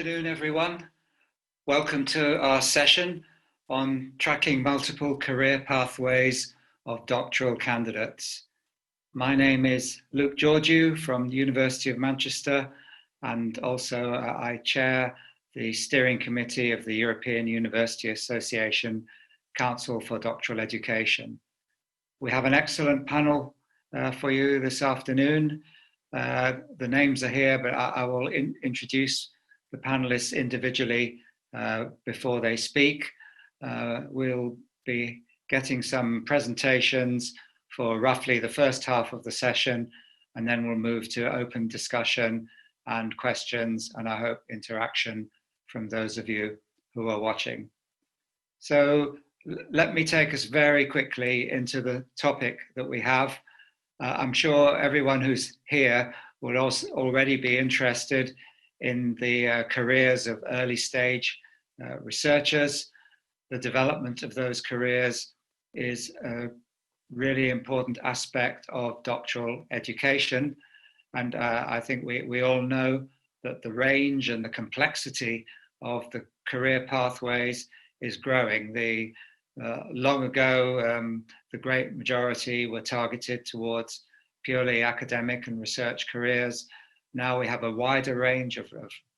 afternoon, everyone. Welcome to our session on tracking multiple career pathways of doctoral candidates. My name is Luke Georgiou from the University of Manchester, and also I chair the steering committee of the European University Association Council for Doctoral Education. We have an excellent panel for you this afternoon. The names are here, but I will introduce the panelists individually before they speak. We'll be getting some presentations for roughly the first half of the session, and then we'll move to open discussion and questions, and I hope interaction from those of you who are watching. So let me take us very quickly into the topic that we have. I'm sure everyone who's here will also already be interested in the careers of early stage researchers. The development of those careers is a really important aspect of doctoral education. And I think we all know that the range and the complexity of the career pathways is growing. Long ago, the great majority were targeted towards purely academic and research careers. Now we have a wider range of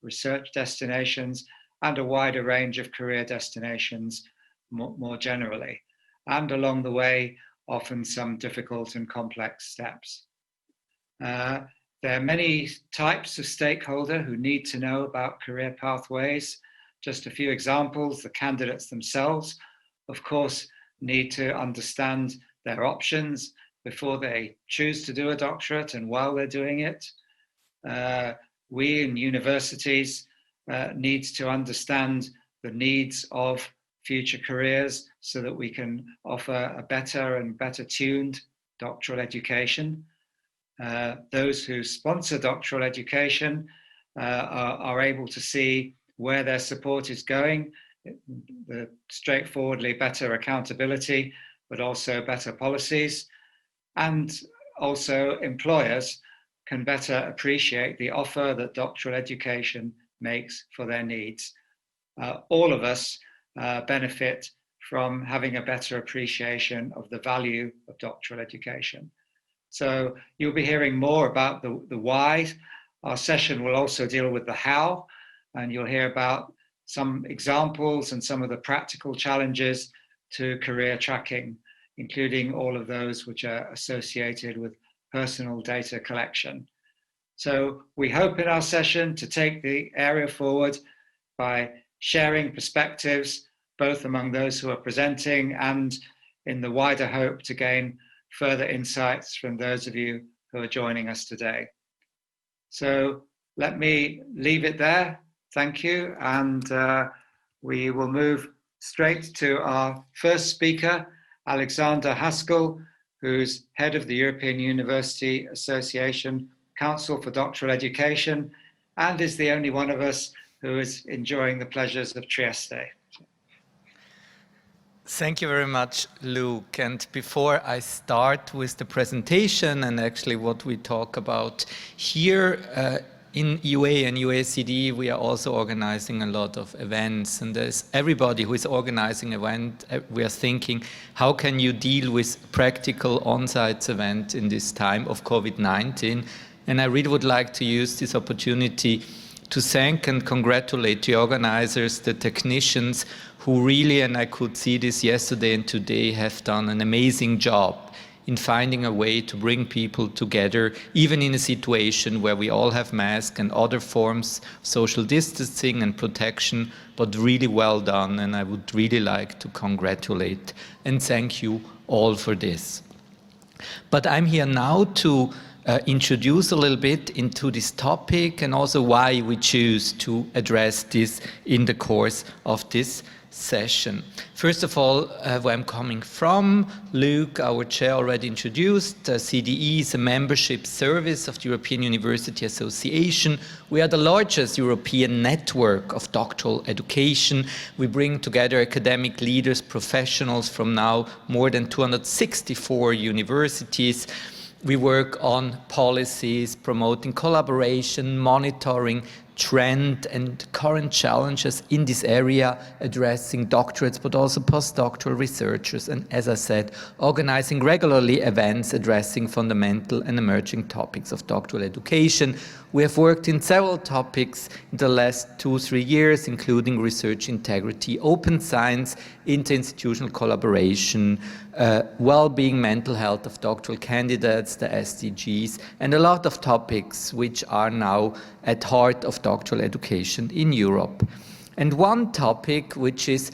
research destinations and a wider range of career destinations more generally. And along the way, often some difficult and complex steps. There are many types of stakeholder who need to know about career pathways. Just a few examples: the candidates themselves, of course, need to understand their options before they choose to do a doctorate and while they're doing it. We in universities need to understand the needs of future careers so that we can offer a better and better tuned doctoral education. Those who sponsor doctoral education are able to see where their support is going, the straightforwardly better accountability, but also better policies. And also employers can better appreciate the offer that doctoral education makes for their needs. All of us benefit from having a better appreciation of the value of doctoral education. So you'll be hearing more about the why. Our session will also deal with the how, and you'll hear about some examples and some of the practical challenges to career tracking, including all of those which are associated with personal data collection. So we hope in our session to take the area forward by sharing perspectives, both among those who are presenting and in the wider hope to gain further insights from those of you who are joining us today. So let me leave it there. Thank you. And we will move straight to our first speaker, Alexander Haskell, who's head of the European University Association Council for Doctoral Education, and is the only one of us who is enjoying the pleasures of Trieste. Thank you very much, Luke. And before I start with the presentation and actually what we talk about here, in UA and UACD, we are also organizing a lot of events, and there's everybody who is organizing an event, we are thinking, how can you deal with practical on-site event in this time of COVID-19? And I really would like to use this opportunity to thank and congratulate the organizers, the technicians, who really, and I could see this yesterday and today, have done an amazing job in finding a way to bring people together, even in a situation where we all have masks and other forms of social distancing and protection, but really well done. And I would really like to congratulate and thank you all for this. But I'm here now to introduce a little bit into this topic and also why we choose to address this in the course of this session. First of all, where I'm coming from, Luke, our chair, already introduced. CDE is a membership service of the European University Association. We are the largest European network of doctoral education. We bring together academic leaders, professionals from now more than 264 universities. We work on policies, promoting collaboration, monitoring, trend and current challenges in this area, addressing doctorates but also postdoctoral researchers, and as I said, organizing regularly events addressing fundamental and emerging topics of doctoral education. We have worked in several topics in the last 2-3 years, including research integrity, open science, interinstitutional collaboration, well-being, mental health of doctoral candidates, the SDGs, and a lot of topics which are now at heart of doctoral education in Europe. And one topic which is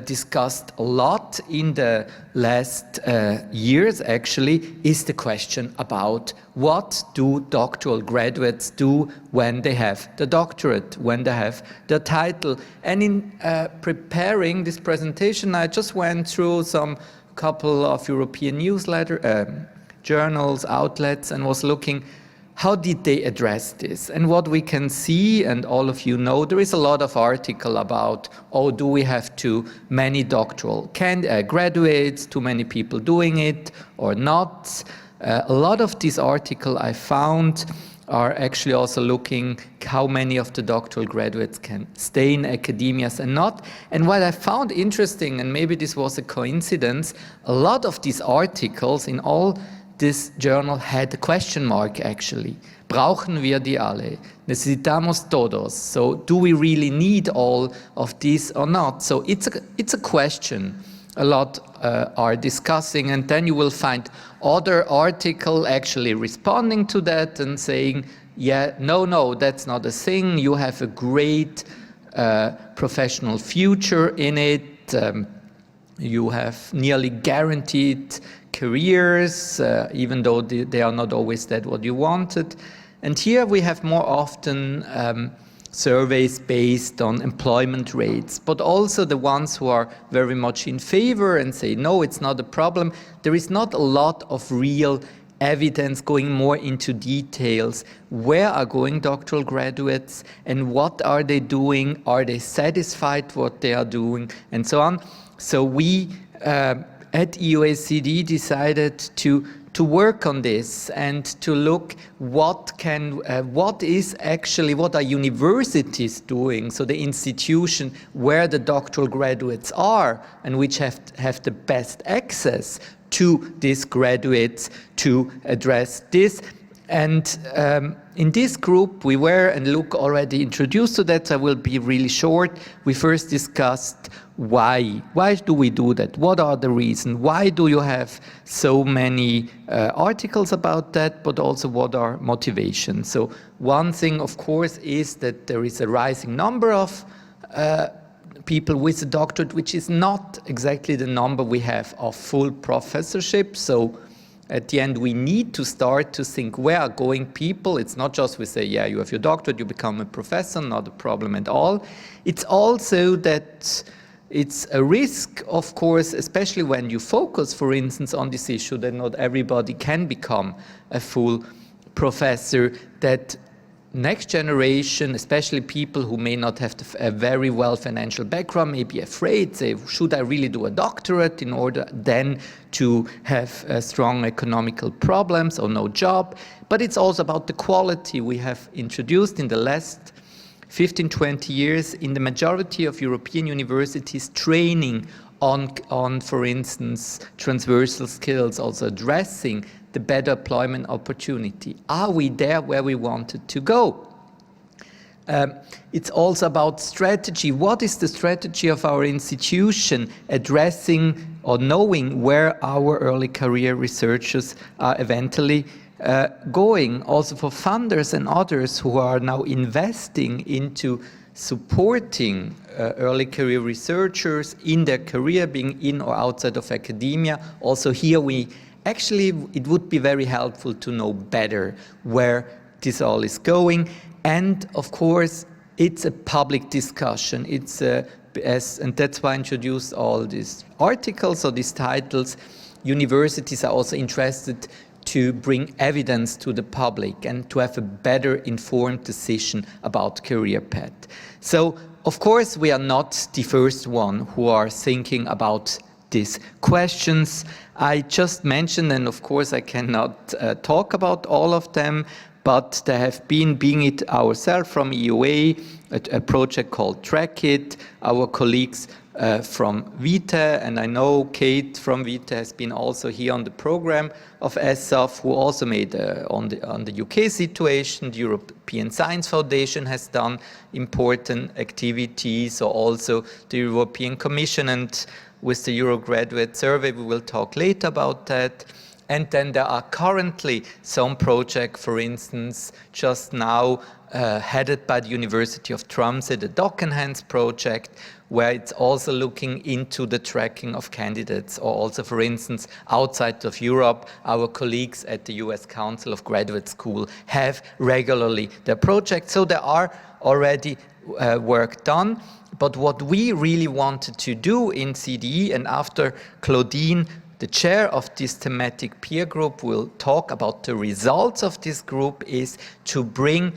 discussed a lot in the last years actually is the question about what do doctoral graduates do when they have the doctorate, when they have the title. And in preparing this presentation, I just went through some couple of European newsletter journals, outlets, and was looking how did they address this? And what we can see, and all of you know, there is a lot of article about, oh, do we have too many doctoral graduates, too many people doing it or not? A lot of these articles I found are actually also looking how many of the doctoral graduates can stay in academia and not. And what I found interesting, and maybe this was a coincidence, a lot of these articles in all this journal had a question mark actually. Brauchen wir die alle? Necesitamos todos. So do we really need all of these or not? So it's a question a lot are discussing, and then you will find other article actually responding to that and saying, yeah, no, that's not a thing. You have a great professional future in it. You have nearly guaranteed careers, even though they are not always that what you wanted. And here we have more often surveys based on employment rates, but also the ones who are very much in favor and say, no, it's not a problem. There is not a lot of real evidence going more into details. Where are going doctoral graduates and what are they doing? Are they satisfied what they are doing? And so on. So we at EUACD decided to work on this and to look what are universities doing, so the institution where the doctoral graduates are and which have the best access to these graduates to address this. And in this group we were, and Luke already introduced to that, so I will be really short. We first discussed why do we do that? What are the reasons? Why do you have so many articles about that, but also what are motivations? So one thing, of course, is that there is a rising number of people with a doctorate, which is not exactly the number we have of full professorships. So at the end, we need to start to think where are going people. It's not just we say, yeah, you have your doctorate, you become a professor, not a problem at all. It's also that it's a risk, of course, especially when you focus, for instance, on this issue that not everybody can become a full professor, that next generation, especially people who may not have a very well financial background, may be afraid, say, should I really do a doctorate in order then to have strong economical problems or no job? But it's also about the quality. We have introduced in the last 15-20 years in the majority of European universities training on, for instance, transversal skills, also addressing the better employment opportunity. Are we there where we wanted to go? It's also about strategy. What is the strategy of our institution addressing or knowing where our early career researchers are eventually going? Also for funders and others who are now investing into supporting early career researchers in their career, being in or outside of academia. Also here it would be very helpful to know better where this all is going. And of course, it's a public discussion. And that's why I introduced all these articles or these titles. Universities are also interested to bring evidence to the public and to have a better informed decision about career path. So, of course, we are not the first one who are thinking about these questions. I just mentioned, and of course I cannot talk about all of them, but there have been, being it ourselves from EUA, a project called Track It, our colleagues from Vita, and I know Kate from Vita has been also here on the program of ESAF, who also made on the UK situation. The European Science Foundation has done important activities, or also the European Commission, and with the Euro Graduate Survey, we will talk later about that. And then there are currently some projects, for instance, just now headed by the University of Tromsø, the Doc Enhance project, where it's also looking into the tracking of candidates, or also, for instance, outside of Europe, our colleagues at the US Council of Graduate School have regularly their projects. So there are already work done. But what we really wanted to do in CDE, and after Claudine, the chair of this thematic peer group, will talk about the results of this group, is to bring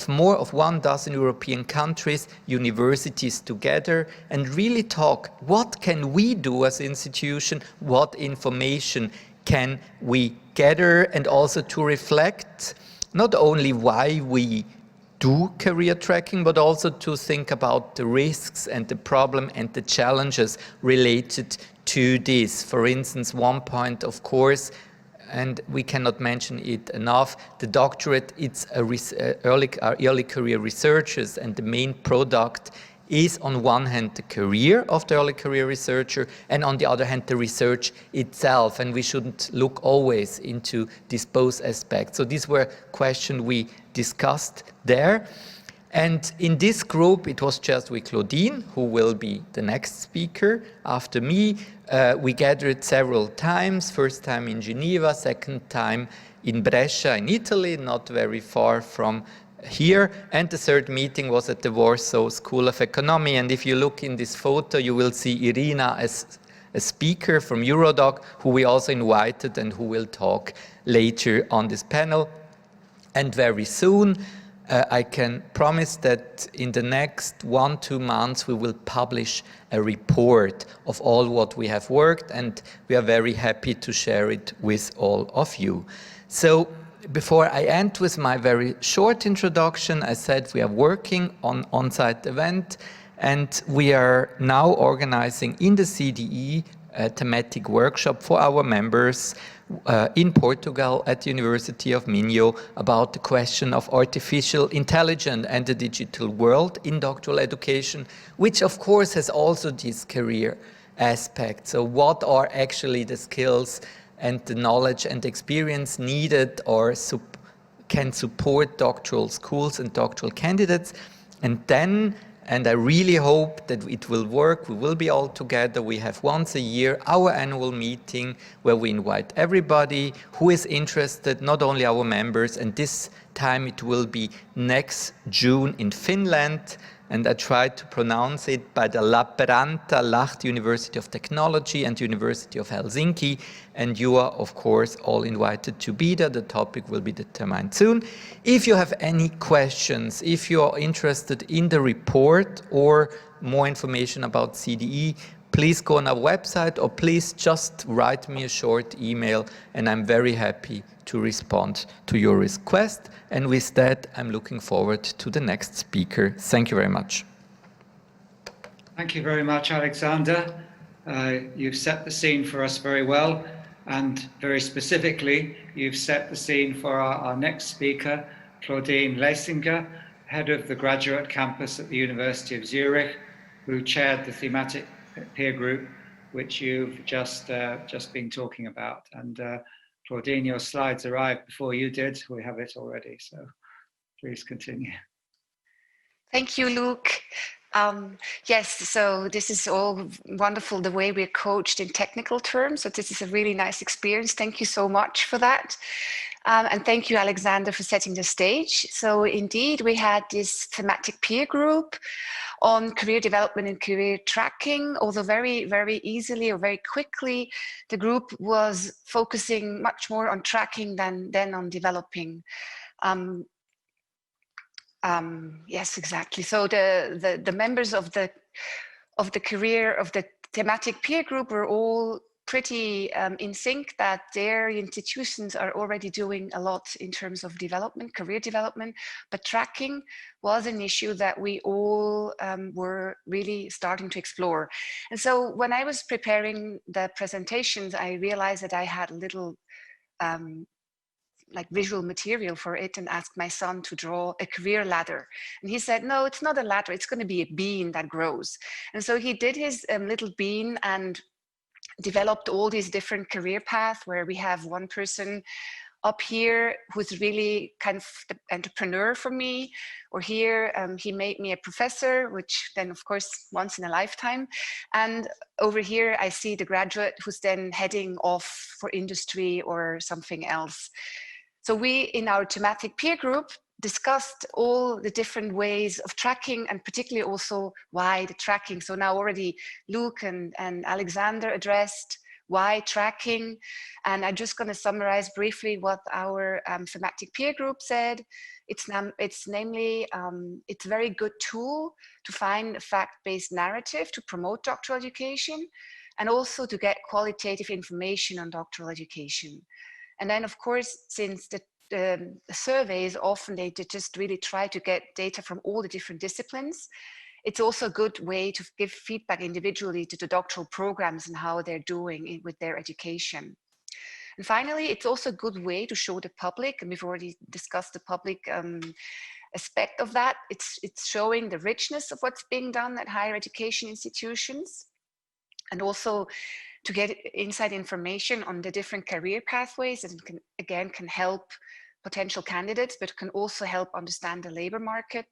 more of 1 dozen European countries, universities together, and really talk, what can we do as an institution, what information can we gather, and also to reflect not only why we do career tracking, but also to think about the risks and the problem and the challenges related to this. For instance, one point, of course, and we cannot mention it enough, the doctorate, it's early career researchers, and the main product is on one hand the career of the early career researcher, and on the other hand the research itself, and we shouldn't look always into these both aspects. So these were questions we discussed there. And in this group, it was just with Claudine, who will be the next speaker after me. We gathered several times, first time in Geneva, second time in Brescia in Italy, not very far from here, and the third meeting was at the Warsaw School of Economy. And if you look in this photo, you will see Irina as a speaker from Eurodoc, who we also invited and who will talk later on this panel. And very soon, I can promise that in the next 1-2 months we will publish a report of all what we have worked, and we are very happy to share it with all of you. So before I end with my very short introduction, I said we are working on on-site event, and we are now organizing in the CDE a thematic workshop for our members in Portugal at the University of Minho about the question of artificial intelligence and the digital world in doctoral education, which of course has also this career aspect. So what are actually the skills and the knowledge and experience needed or can support doctoral schools and doctoral candidates? And then, and I really hope that it will work, we will be all together. We have once a year our annual meeting where we invite everybody who is interested, not only our members, and this time it will be next June in Finland. And I tried to pronounce it by the Lappeenranta, Lahti University of Technology and University of Helsinki. And you are, of course, all invited to be there. The topic will be determined soon. If you have any questions, if you are interested in the report or more information about CDE, please go on our website, or please just write me a short email, and I'm very happy to respond to your request. And with that, I'm looking forward to the next speaker. Thank you very much. Thank you very much, Alexander. You've set the scene for us very well, and very specifically, you've set the scene for our next speaker, Claudine Lesinger, head of the graduate campus at the University of Zurich, who chaired the thematic peer group, which you've just been talking about. And Claudine, your slides arrived before you did. We have it already, so please continue. Thank you, Luke. Yes, so this is all wonderful, the way we're coached in technical terms. So this is a really nice experience. Thank you so much for that. And thank you, Alexander, for setting the stage. So indeed, we had this thematic peer group on career development and career tracking, although very, very easily or very quickly, the group was focusing much more on tracking than on developing. Yes, exactly. So the members of the thematic peer group were all pretty in sync that their institutions are already doing a lot in terms of development, career development, but tracking was an issue that we all were really starting to explore. And so when I was preparing the presentations, I realized that I had a little like visual material for it, and asked my son to draw a career ladder. And he said, no, it's not a ladder, it's going to be a bean that grows. And so he did his little bean and developed all these different career paths, where we have one person up here who's really kind of the entrepreneur for me, or here he made me a professor, which then of course once in a lifetime. And over here I see the graduate who's then heading off for industry or something else. So we in our thematic peer group discussed all the different ways of tracking, and particularly also why the tracking. So now already Luke and Alexander addressed why tracking, and I'm just going to summarize briefly what our thematic peer group said. It's namely, it's a very good tool to find a fact-based narrative to promote doctoral education, and also to get qualitative information on doctoral education. And then, of course, since the surveys, often they just really try to get data from all the different disciplines, it's also a good way to give feedback individually to the doctoral programs and how they're doing with their education. And finally, it's also a good way to show the public, and we've already discussed the public aspect of that. It's showing the richness of what's being done at higher education institutions, and also to get inside information on the different career pathways, and can help potential candidates, but can also help understand the labor market.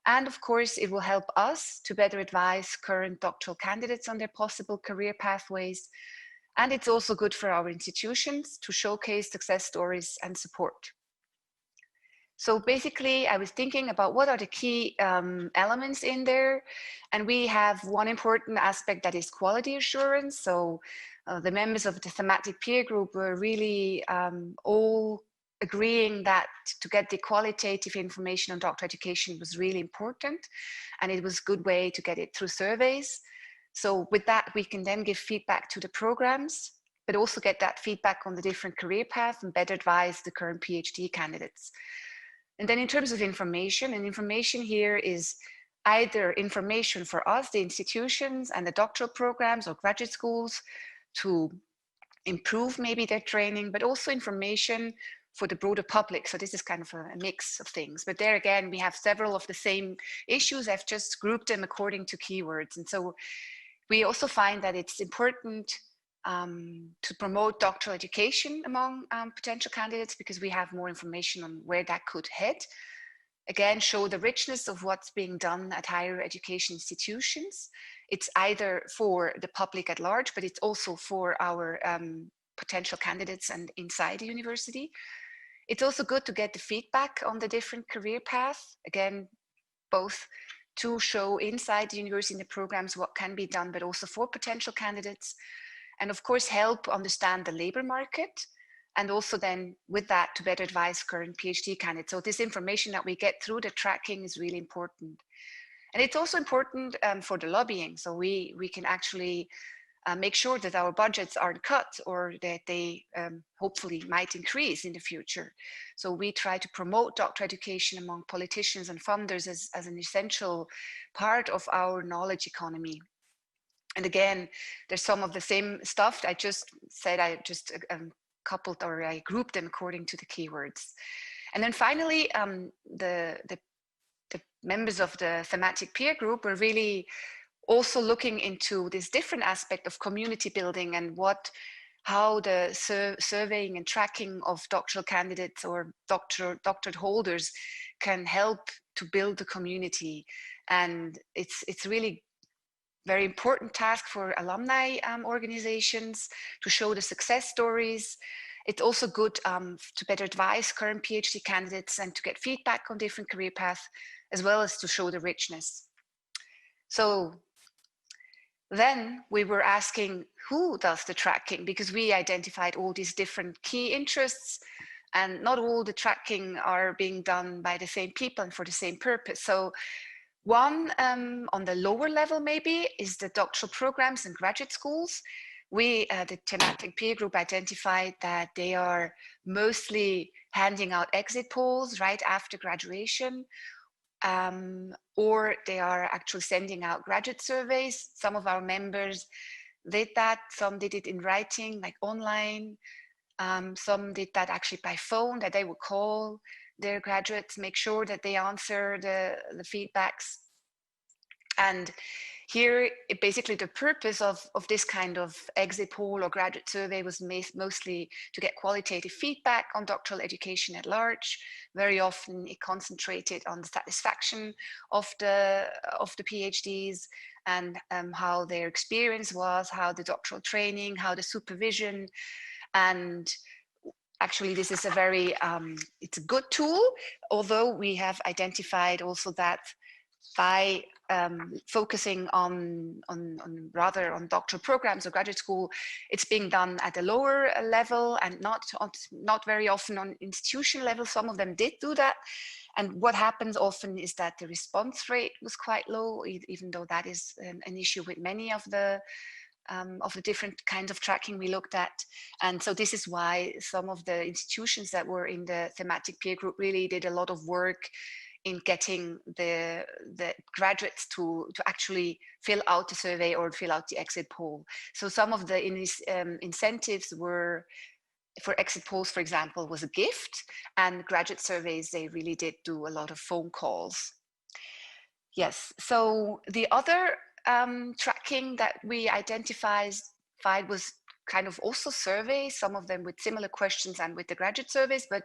And of course, it will help us to better advise current doctoral candidates on their possible career pathways. And it's also good for our institutions to showcase success stories and support. So basically, I was thinking about what are the key elements in there. And we have one important aspect that is quality assurance. So the members of the thematic peer group were really all agreeing that to get the qualitative information on doctoral education was really important. And it was a good way to get it through surveys. So with that, we can then give feedback to the programs, but also get that feedback on the different career paths and better advise the current PhD candidates. And then in terms of information, and information here is either information for us, the institutions and the doctoral programs or graduate schools, to improve maybe their training, but also information for the broader public. So this is kind of a mix of things. But there again, we have several of the same issues. I've just grouped them according to keywords. And so we also find that it's important to promote doctoral education among potential candidates, because we have more information on where that could head. Again, show the richness of what's being done at higher education institutions. It's either for the public at large, but it's also for our potential candidates and inside the university. It's also good to get the feedback on the different career paths. Again, both to show inside the university and the programs what can be done, but also for potential candidates. And of course, help understand the labor market, and also then with that to better advise current PhD candidates. So this information that we get through the tracking is really important. And it's also important for the lobbying. So we can actually make sure that our budgets aren't cut, or that they hopefully might increase in the future. So we try to promote doctoral education among politicians and funders as an essential part of our knowledge economy. And again, there's some of the same stuff I just said. I just coupled, or I grouped them according to the keywords. And then finally, the members of the thematic peer group were really also looking into this different aspect of community building, and how the surveying and tracking of doctoral candidates or doctorate holders can help to build the community. And it's really very important task for alumni organizations to show the success stories. It's also good to better advise current PhD candidates and to get feedback on different career paths, as well as to show the richness. So then we were asking who does the tracking, because we identified all these different key interests, and not all the tracking are being done by the same people and for the same purpose. So one on the lower level maybe is the doctoral programs and graduate schools. we, the thematic peer group, identified that they are mostly handing out exit polls right after graduation, or they are actually sending out graduate surveys. Some of our members did that. Some did it in writing, like online. Some did that actually by phone, that they would call their graduates, make sure that they answer the feedbacks. And here, basically the purpose of this kind of exit poll or graduate survey was mostly to get qualitative feedback on doctoral education at large. Very often it concentrated on the satisfaction of the PhDs and how their experience was, how the doctoral training, how the supervision. And actually this is a very, it's a good tool, although we have identified also that by focusing on doctoral programs or graduate school, it's being done at a lower level and not very often on institution level. Some of them did do that. And what happens often is that the response rate was quite low, even though that is an issue with many of the different kinds of tracking we looked at. And so this is why some of the institutions that were in the thematic peer group really did a lot of work in getting the graduates to actually fill out the survey or fill out the exit poll. So some of the incentives were, for exit polls, for example, was a gift, and graduate surveys, they really did do a lot of phone calls. Yes, so the other tracking that we identified was kind of also surveys, some of them with similar questions and with the graduate surveys, but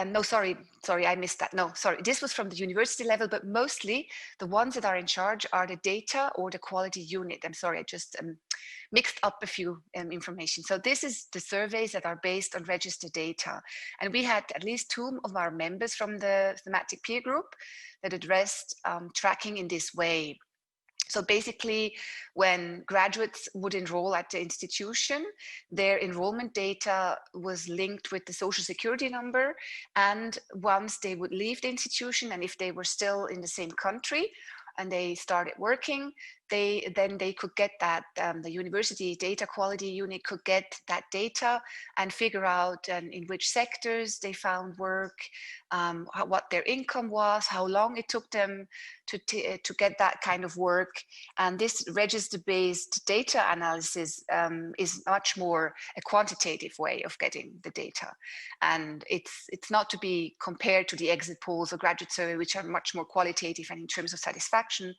no, sorry, I missed that. No, sorry, this was from the university level, but mostly the ones that are in charge are the data or the quality unit. I'm sorry, I just mixed up a few information. So this is the surveys that are based on registered data. And we had at least 2 of our members from the thematic peer group that addressed tracking in this way. So basically, when graduates would enroll at the institution, their enrollment data was linked with the social security number. And once they would leave the institution, and if they were still in the same country and they started working, then they could get that, the university data quality unit could get that data and figure out in which sectors they found work, what their income was, how long it took them to get that kind of work. And this register-based data analysis is much more a quantitative way of getting the data. And it's not to be compared to the exit polls or graduate survey, which are much more qualitative and in terms of satisfaction.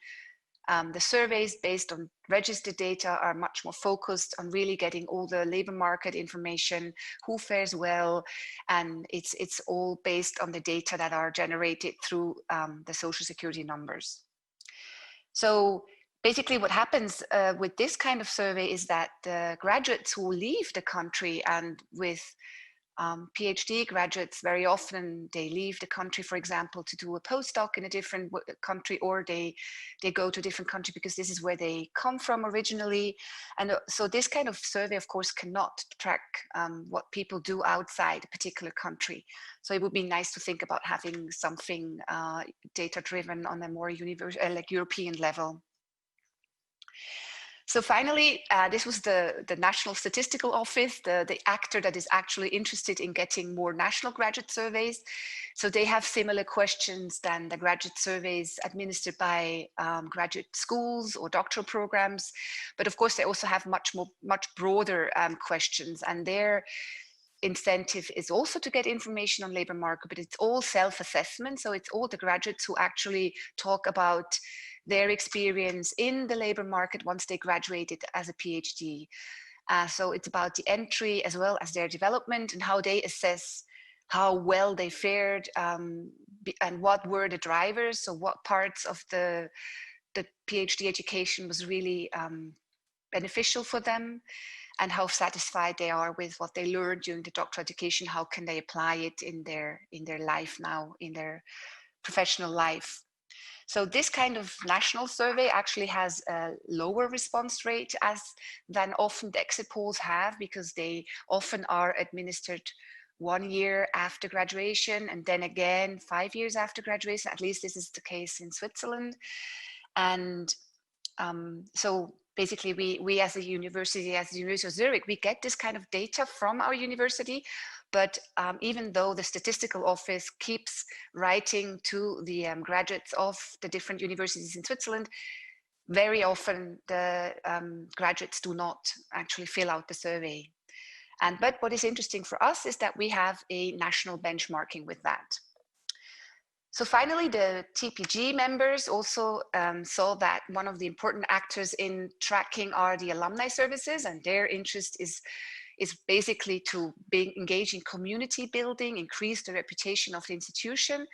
The surveys based on registered data are much more focused on really getting all the labor market information, who fares well, and it's all based on the data that are generated through the social security numbers. So basically what happens with this kind of survey is that the graduates who leave the country, and with PhD graduates, very often they leave the country, for example, to do a postdoc in a different country, or they go to a different country because this is where they come from originally. And so this kind of survey, of course, cannot track what people do outside a particular country. So it would be nice to think about having something data-driven on a more like European level. So finally, this was the National Statistical Office, the actor that is actually interested in getting more national graduate surveys. So they have similar questions than the graduate surveys administered by graduate schools or doctoral programs. But of course, they also have much broader questions, and their incentive is also to get information on labor market, but it's all self-assessment. So it's all the graduates who actually talk about their experience in the labor market once they graduated as a PhD. So it's about the entry as well as their development and how they assess how well they fared and what were the drivers. So what parts of the PhD education was really beneficial for them, and how satisfied they are with what they learned during the doctoral education. How can they apply it in their life now, in their professional life? So this kind of national survey actually has a lower response rate than often the exit polls have, because they often are administered 1 year after graduation, and then again 5 years after graduation. At least this is the case in Switzerland. And so basically we as a university, as the University of Zurich, we get this kind of data from our university. But even though the statistical office keeps writing to the graduates of the different universities in Switzerland, very often the graduates do not actually fill out the survey. But what is interesting for us is that we have a national benchmarking with that. So finally, the TPG members also saw that one of the important actors in tracking are the alumni services, and their interest is basically to engage in community building, increase the reputation of the institution.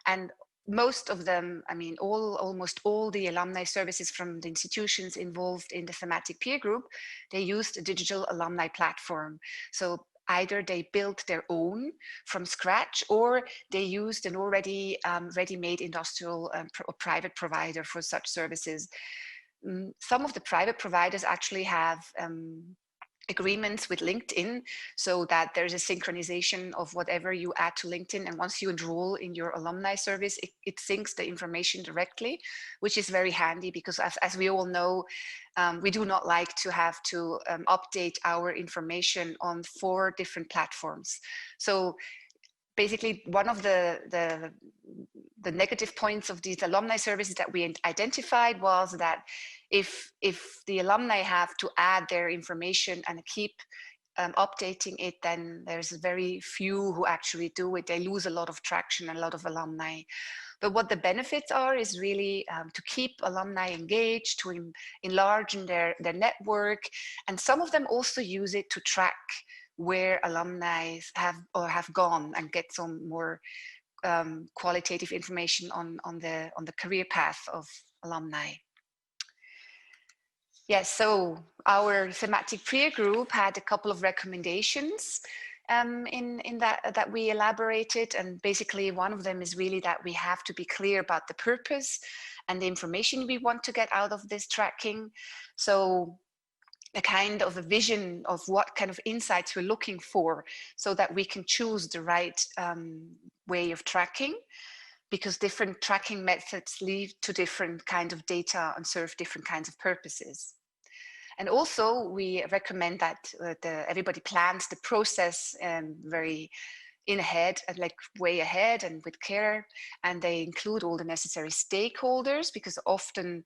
And most of them, I mean, almost all the alumni services from the institutions involved in the thematic peer group, they used a digital alumni platform. So either they built their own from scratch, or they used an already ready-made industrial or private provider for such services. Some of the private providers actually have agreements with LinkedIn, so that there's a synchronization of whatever you add to LinkedIn, and once you enroll in your alumni service, it syncs the information directly, which is very handy, because as we all know, we do not like to have to update our information on 4 different platforms. So basically, one of the negative points of these alumni services that we identified was that if the alumni have to add their information and keep updating it, then there's very few who actually do it. They lose a lot of traction, a lot of alumni. But what the benefits are is really to keep alumni engaged, to enlarge their network. And some of them also use it to track where alumni have gone and get some more qualitative information on the career path of alumni. Yes, so our thematic peer group had a couple of recommendations in that we elaborated, and basically one of them is really that we have to be clear about the purpose and the information we want to get out of this tracking. So a kind of a vision of what kind of insights we're looking for, so that we can choose the right way of tracking, because different tracking methods lead to different kinds of data and serve different kinds of purposes. And also we recommend that everybody plans the process very ahead, like way ahead and with care, and they include all the necessary stakeholders, because often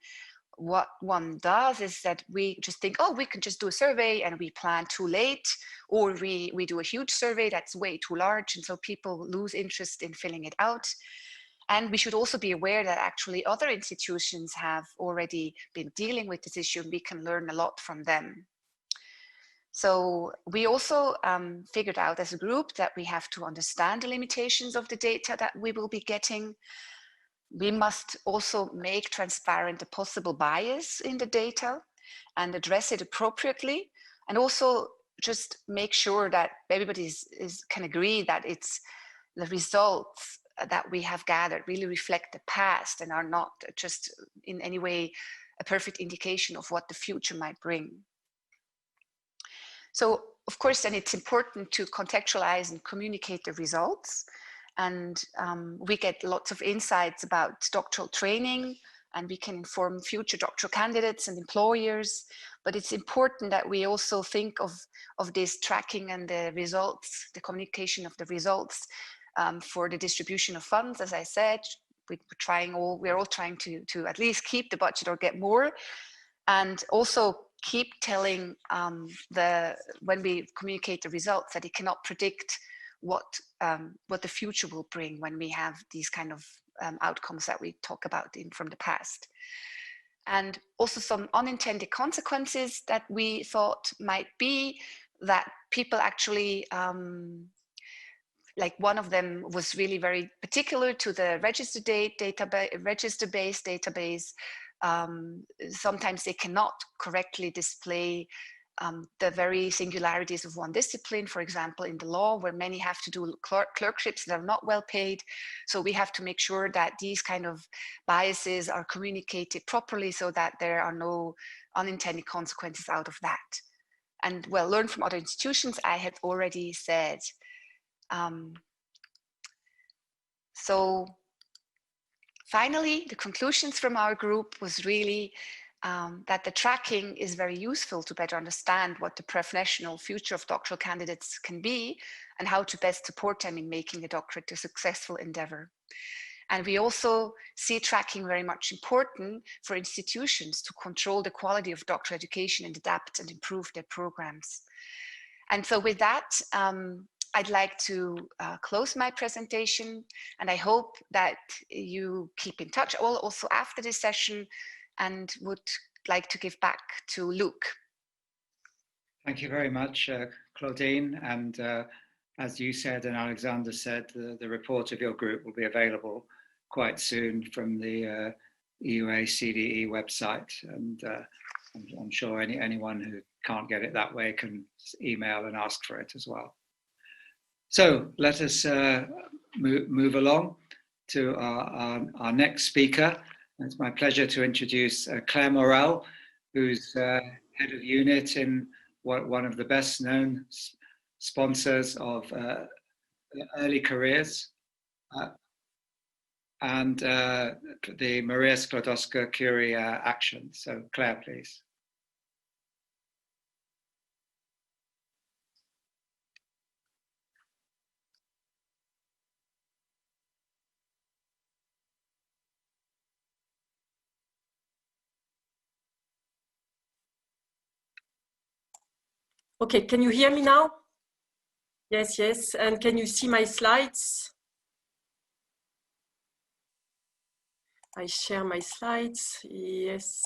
what one does is that we just think, oh, we can just do a survey, and we plan too late, or we do a huge survey that's way too large, and so people lose interest in filling it out. And we should also be aware that actually other institutions have already been dealing with this issue, and we can learn a lot from them. So we also figured out as a group that we have to understand the limitations of the data that we will be getting. We must also make transparent the possible bias in the data and address it appropriately, and also just make sure that everybody can agree that it's the results that we have gathered really reflect the past and are not just in any way a perfect indication of what the future might bring. So of course, then it's important to contextualize and communicate the results. And we get lots of insights about doctoral training, and we can inform future doctoral candidates and employers. But it's important that we also think of this tracking and the results, the communication of the results for the distribution of funds. As I said, we're all trying to at least keep the budget or get more, and also keep telling when we communicate the results, that it cannot predict what the future will bring when we have these kind of outcomes that we talk about from the past. And also some unintended consequences that we thought might be that people actually, like one of them was really very particular to the register-based database. Sometimes they cannot correctly display the very singularities of one discipline, for example, in the law, where many have to do clerkships that are not well paid. So we have to make sure that these kind of biases are communicated properly, so that there are no unintended consequences out of that. And well, learn from other institutions, I had already said. So finally, the conclusions from our group was really that the tracking is very useful to better understand what the professional future of doctoral candidates can be and how to best support them in making the doctorate a successful endeavor. And we also see tracking very much important for institutions to control the quality of doctoral education and adapt and improve their programs. And so with that, I'd like to close my presentation, and I hope that you keep in touch also after this session, and would like to give back to Luke. Thank you very much, Claudine. And as you said and Alexander said, the report of your group will be available quite soon from the EUA CDE website. And I'm sure anyone who can't get it that way can email and ask for it as well. So let us move along to our next speaker. It's my pleasure to introduce Claire Morrell, who's head of unit in one of the best known sponsors of early careers and the Maria Sklodowska-Curie action. So Claire, please. Okay, can you hear me now? Yes, yes. And can you see my slides? I share my slides. Yes.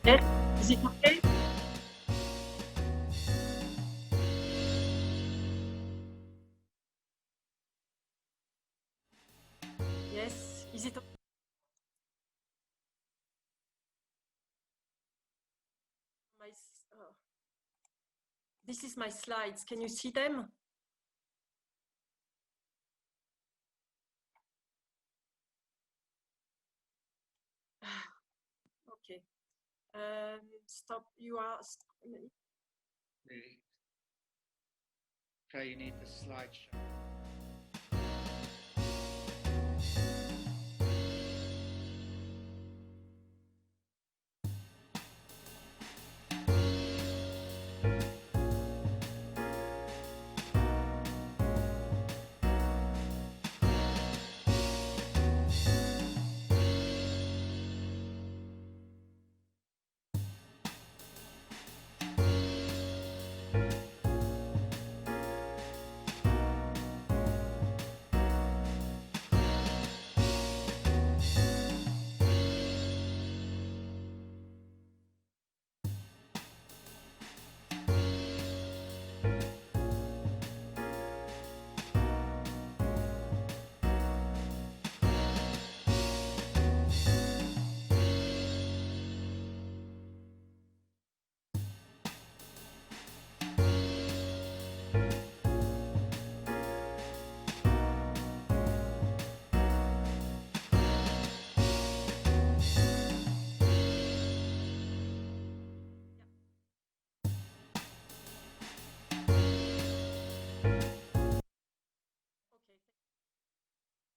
Yes, is it okay? Yes, is it okay? This is my slides. Can you see them? Okay. Stop. You are. Claire, you need the slideshow.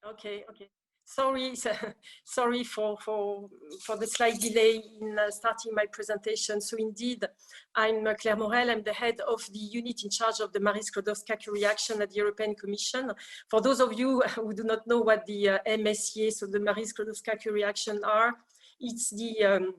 Okay, okay. Sorry, sorry for the slight delay in starting my presentation. So indeed, I'm Claire Morrell. I'm the head of the unit in charge of the Maria Sklodowska-Curie action at the European Commission. For those of you who do not know what the MSCA, so the Maria Sklodowska-Curie action are, it's the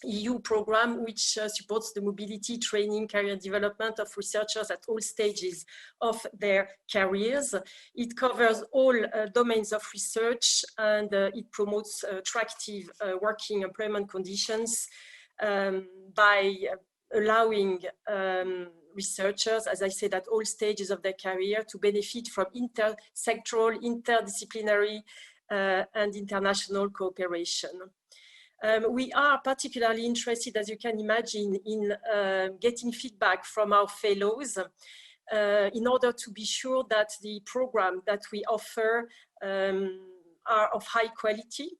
EU program which supports the mobility, training, career development of researchers at all stages of their careers. It covers all domains of research, and it promotes attractive working employment conditions by allowing researchers, as I said, at all stages of their career to benefit from intersectoral, interdisciplinary and international cooperation. We are particularly interested, as you can imagine, in getting feedback from our fellows in order to be sure that the program that we offer are of high quality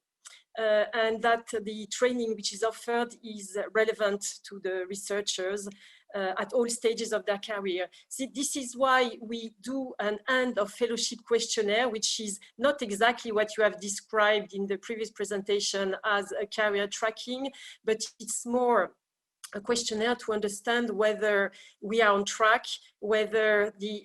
and that the training which is offered is relevant to the researchers at all stages of their career. See, this is why we do an end of fellowship questionnaire, which is not exactly what you have described in the previous presentation as a career tracking, but it's more a questionnaire to understand whether we are on track, whether the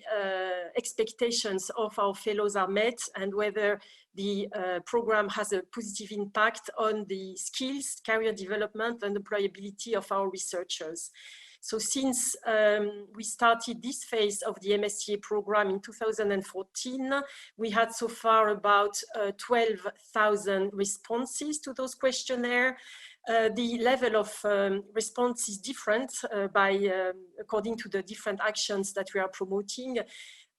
expectations of our fellows are met, and whether the program has a positive impact on the skills, career development, and employability of our researchers. So since we started this phase of the MSCA program in 2014, we had so far about 12,000 responses to those questionnaires. The level of response is different according to the different actions that we are promoting.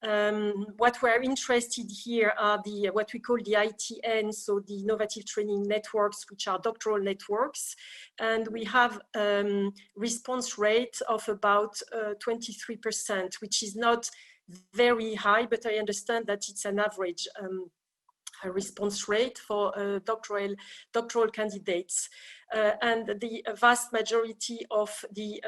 What we're interested here are what we call the ITN, so the innovative training networks, which are doctoral networks. And we have response rate of about 23%, which is not very high, but I understand that it's an average response rate for doctoral candidates. And the vast majority of the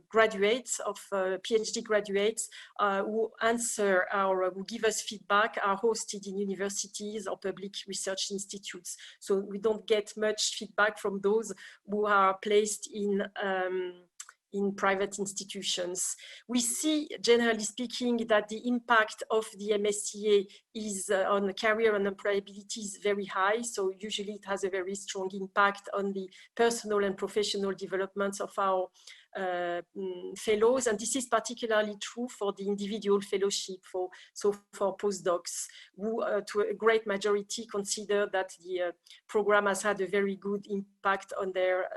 graduates, PhD graduates who answer who give us feedback are hosted in universities or public research institutes. So we don't get much feedback from those who are placed in private institutions. We see, generally speaking, that the impact of the MSCA is on career and employability is very high. So usually it has a very strong impact on the personal and professional developments of our fellows. And this is particularly true for the individual fellowship, for postdocs, who to a great majority consider that the program has had a very good impact on their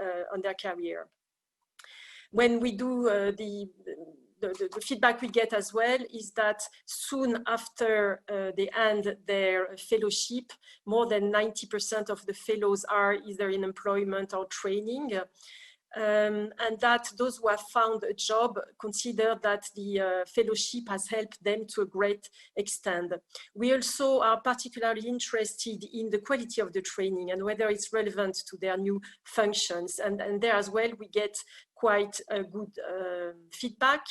career. When we do the feedback we get as well is that soon after they end their fellowship, more than 90% of the fellows are either in employment or training. And that those who have found a job consider that the fellowship has helped them to a great extent. We also are particularly interested in the quality of the training and whether it's relevant to their new functions. And there as well, we get quite a good feedback,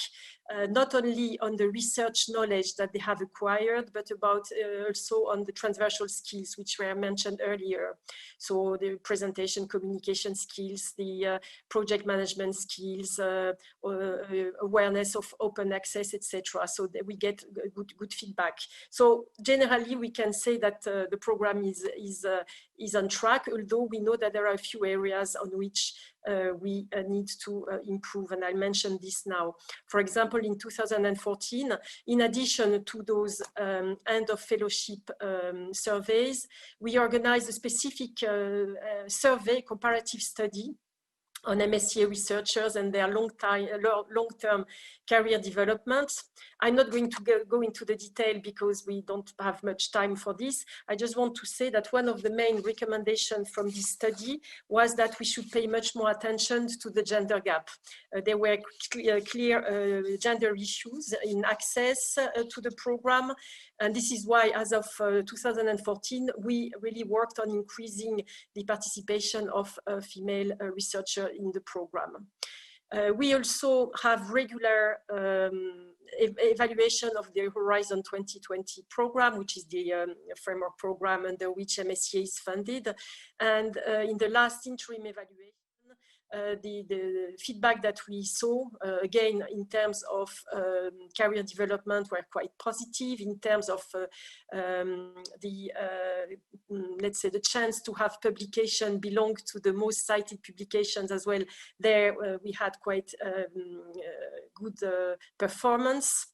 not only on the research knowledge that they have acquired, but about also on the transversal skills, which were mentioned earlier. So the presentation, communication skills, the project management skills, awareness of open access, etc. So that we get good feedback. So generally, we can say that the program is on track, although we know that there are a few areas on which we need to improve, and I'll mention this now. For example, in 2014, in addition to those end of fellowship surveys, we organized a specific survey, comparative study on MSCA researchers and their long-term career development. I'm not going to go into the detail because we don't have much time for this. I just want to say that one of the main recommendations from this study was that we should pay much more attention to the gender gap. There were clear gender issues in access to the program. And this is why, as of 2014, we really worked on increasing the participation of female researchers in the program. We also have regular evaluation of the Horizon 2020 program, which is the framework program under which MSCA is funded. And in the last interim evaluation, the feedback that we saw, again, in terms of career development, were quite positive. In terms of let's say, the chance to have publication belong to the most cited publications as well, there we had quite good performance.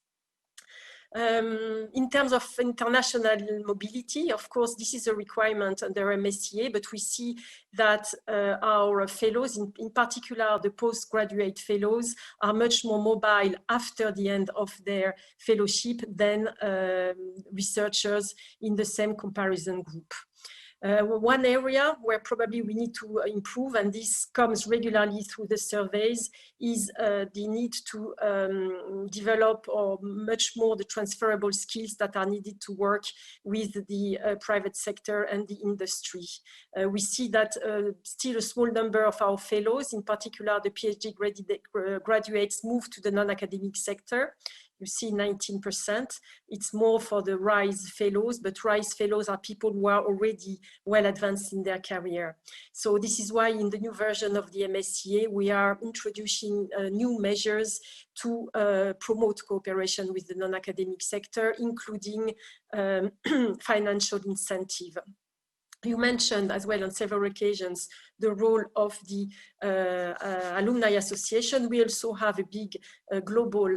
In terms of international mobility, of course, this is a requirement under MSCA, but we see that our fellows, in particular the postgraduate fellows, are much more mobile after the end of their fellowship than researchers in the same comparison group. One area where probably we need to improve, and this comes regularly through the surveys, is the need to develop much more the transferable skills that are needed to work with the private sector and the industry. We see that still a small number of our fellows, in particular the PhD graduates, move to the non-academic sector. You see 19%. It's more for the RISE fellows, but RISE fellows are people who are already well advanced in their career. So this is why in the new version of the MSCA, we are introducing new measures to promote cooperation with the non-academic sector, including financial incentive. You mentioned as well on several occasions the role of the Alumni Association. We also have a big global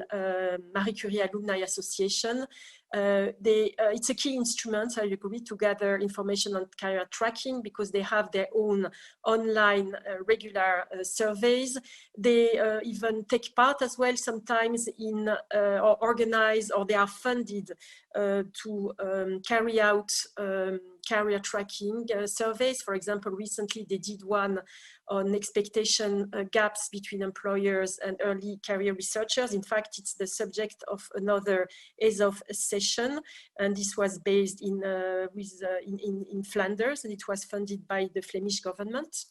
Marie Curie Alumni Association. It's a key instrument, I agree, to gather information on career tracking because they have their own online regular surveys. They even take part as well sometimes in or organize, or they are funded to carry out career tracking surveys. For example, recently they did one on expectation gaps between employers and early career researchers. In fact, it's the subject of another ESOF session, and this was based in Flanders, and it was funded by the Flemish government.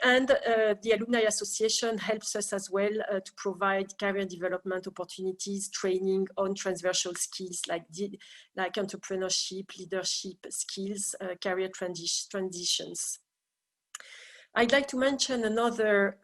And the Alumni Association helps us as well to provide career development opportunities, training on transversal skills like entrepreneurship, leadership skills, career transitions. I'd like to mention another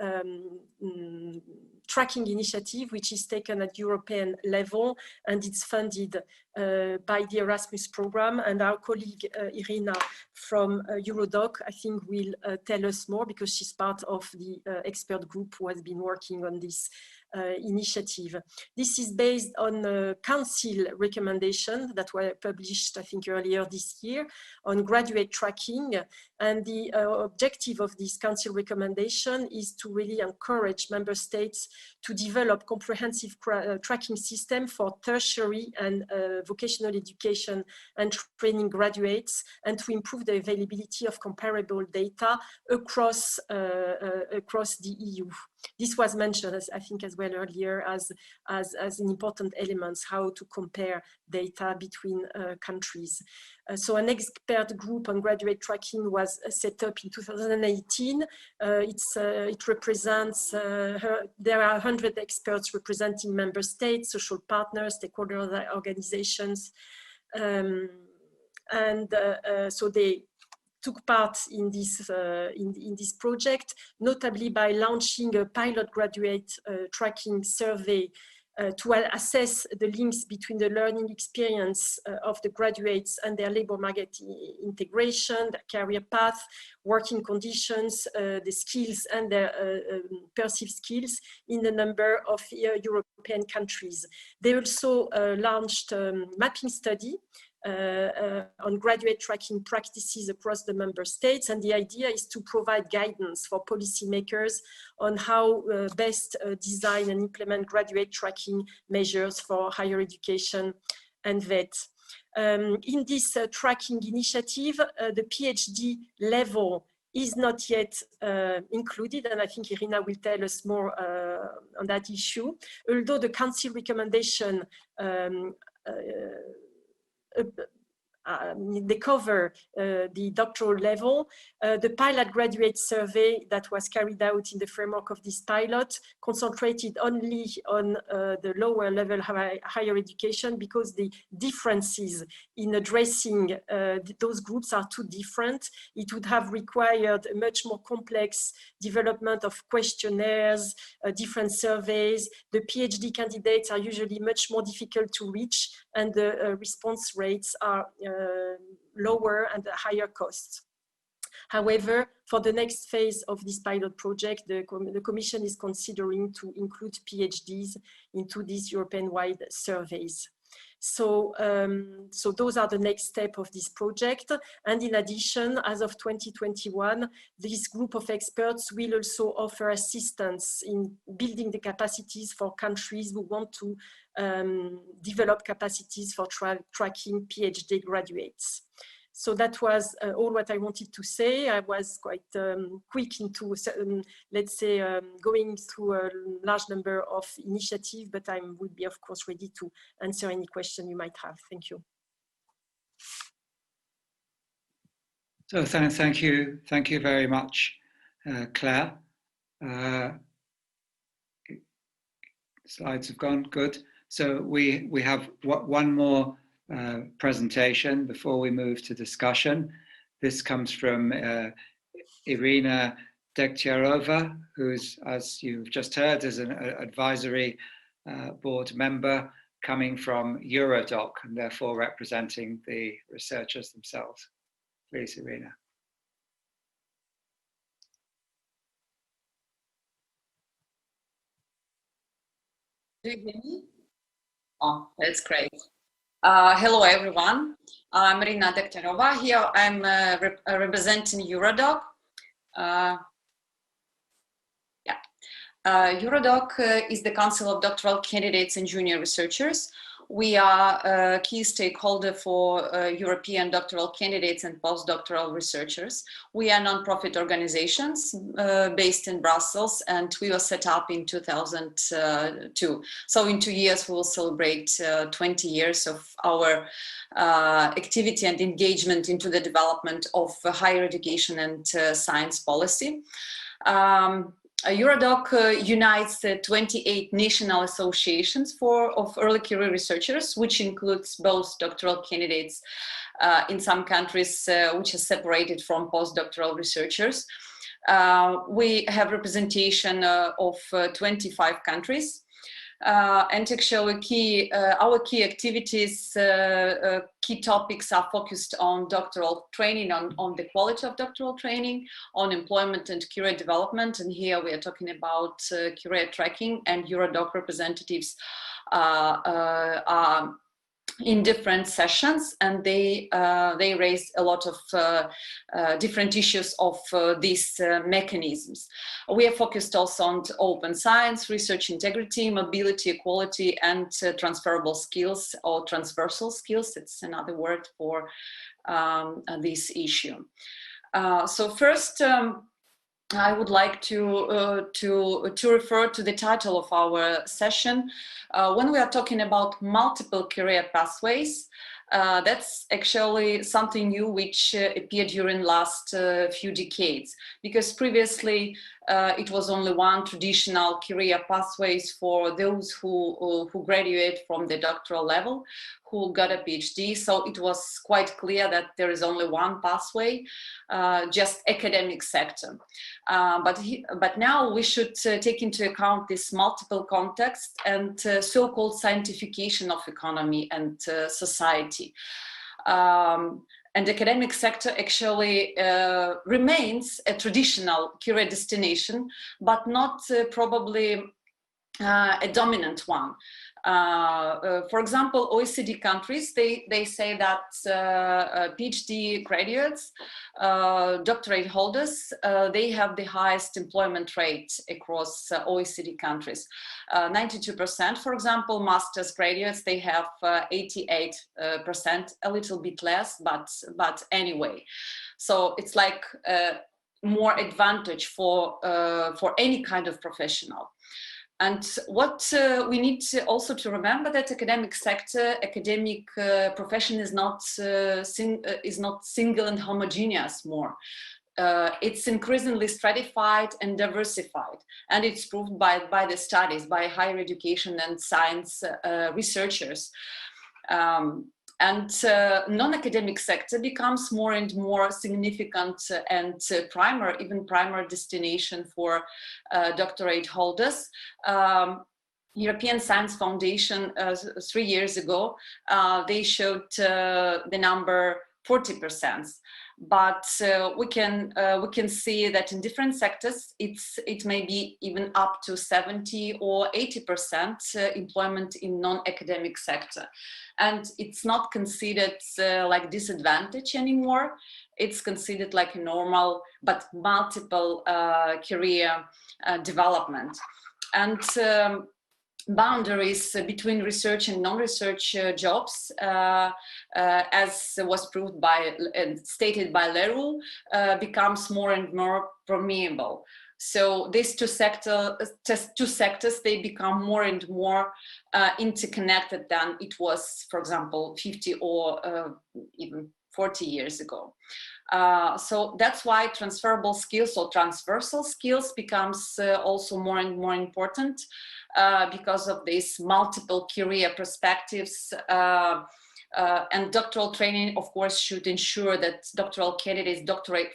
tracking initiative, which is taken at European level, and it's funded by the Erasmus program. And our colleague Irina from Eurodoc, I think, will tell us more because she's part of the expert group who has been working on this initiative. This is based on a council recommendation that were published, I think, earlier this year on graduate tracking. And the objective of this council recommendation is to really encourage member states to develop comprehensive tracking system for tertiary and vocational education and training graduates, and to improve the availability of comparable data across the EU. This was mentioned, I think, as well earlier as an important element, how to compare data between countries. So an expert group on graduate tracking was set up in 2018. It represents, there are 100 experts representing member states, social partners, stakeholder organizations. So they took part in this project, notably by launching a pilot graduate tracking survey to assess the links between the learning experience of the graduates and their labor market integration, their career path, working conditions, the skills and their perceived skills in a number of European countries. They also launched a mapping study on graduate tracking practices across the member states, and the idea is to provide guidance for policymakers on how best design and implement graduate tracking measures for higher education and VET. In this tracking initiative, the PhD level is not yet included, and I think Irina will tell us more on that issue. Although the council recommendation they cover the doctoral level. The pilot graduate survey that was carried out in the framework of this pilot concentrated only on the lower level higher education, because the differences in addressing those groups are too different. It would have required a much more complex development of questionnaires, different surveys. The PhD candidates are usually much more difficult to reach, and the response rates are lower and higher costs. However, for the next phase of this pilot project, the Commission is considering to include PhDs into these European-wide surveys. So, so those are the next step of this project. And in addition, as of 2021, this group of experts will also offer assistance in building the capacities for countries who want to develop capacities for tracking PhD graduates. So that was all what I wanted to say. I was quite quick into, let's say, going through a large number of initiatives, but I would be, of course, ready to answer any question you might have. Thank you. So thank you very much, Claire. Slides have gone, good. So we have one more presentation before we move to discussion. This comes from Irina Dektyarova, who's, as you've just heard, is an advisory board member coming from Eurodoc and therefore representing the researchers themselves. Please, Irina. Do you hear me? Oh, that's great. Hello, everyone. I'm Irina Dektyarova. Here I'm representing Eurodoc. Eurodoc is the Council of Doctoral Candidates and Junior Researchers. We are a key stakeholder for European doctoral candidates and postdoctoral researchers. We are non-profit organizations based in Brussels, and we were set up in 2002. So in 2 years, we will celebrate 20 years of our activity and engagement into the development of higher education and science policy. Eurodoc unites 28 national associations of early career researchers, which includes both doctoral candidates in some countries, which is separated from postdoctoral researchers. We have representation of 25 countries. And actually our key activities, key topics are focused on doctoral training, on the quality of doctoral training, on employment and career development. And here we are talking about career tracking, and Eurodoc representatives are in different sessions, and they raised a lot of different issues of these mechanisms. We are focused also on open science, research integrity, mobility, equality, and transferable skills, or transversal skills. It's another word for this issue. So first, I would like to refer to the title of our session. When we are talking about multiple career pathways, that's actually something new which appeared during last few decades, because previously it was only one traditional career pathways for those who graduate from the doctoral level, who got a PhD. So it was quite clear that there is only one pathway, just academic sector. But now we should take into account this multiple context and so-called scientification of economy and society. And academic sector actually remains a traditional career destination, but not probably a dominant one. For example, OECD countries, they say that PhD graduates, doctorate holders, they have the highest employment rate across OECD countries. 92%, for example, master's graduates, they have 88%, a little bit less, but anyway. So it's like more advantage for any kind of professional. And what we need to also to remember that academic sector, academic profession is not single and homogeneous more. It's increasingly stratified and diversified, and it's proved by the studies, by higher education and science researchers. And non-academic sector becomes more and more significant and even primary destination for doctorate holders. European Science Foundation 3 years ago, they showed the number 40%. But we can see that in different sectors, it may be even up to 70 or 80% employment in non-academic sector. And it's not considered like disadvantage anymore. It's considered like a normal but multiple career development. And boundaries between research and non-research jobs, as was proved by and stated by Leroux, becomes more and more permeable. So these two sectors, they become more and more interconnected than it was, for example, 50 or even 40 years ago. So that's why transferable skills or transversal skills becomes also more and more important because of these multiple career perspectives. And doctoral training, of course, should ensure that doctoral candidates,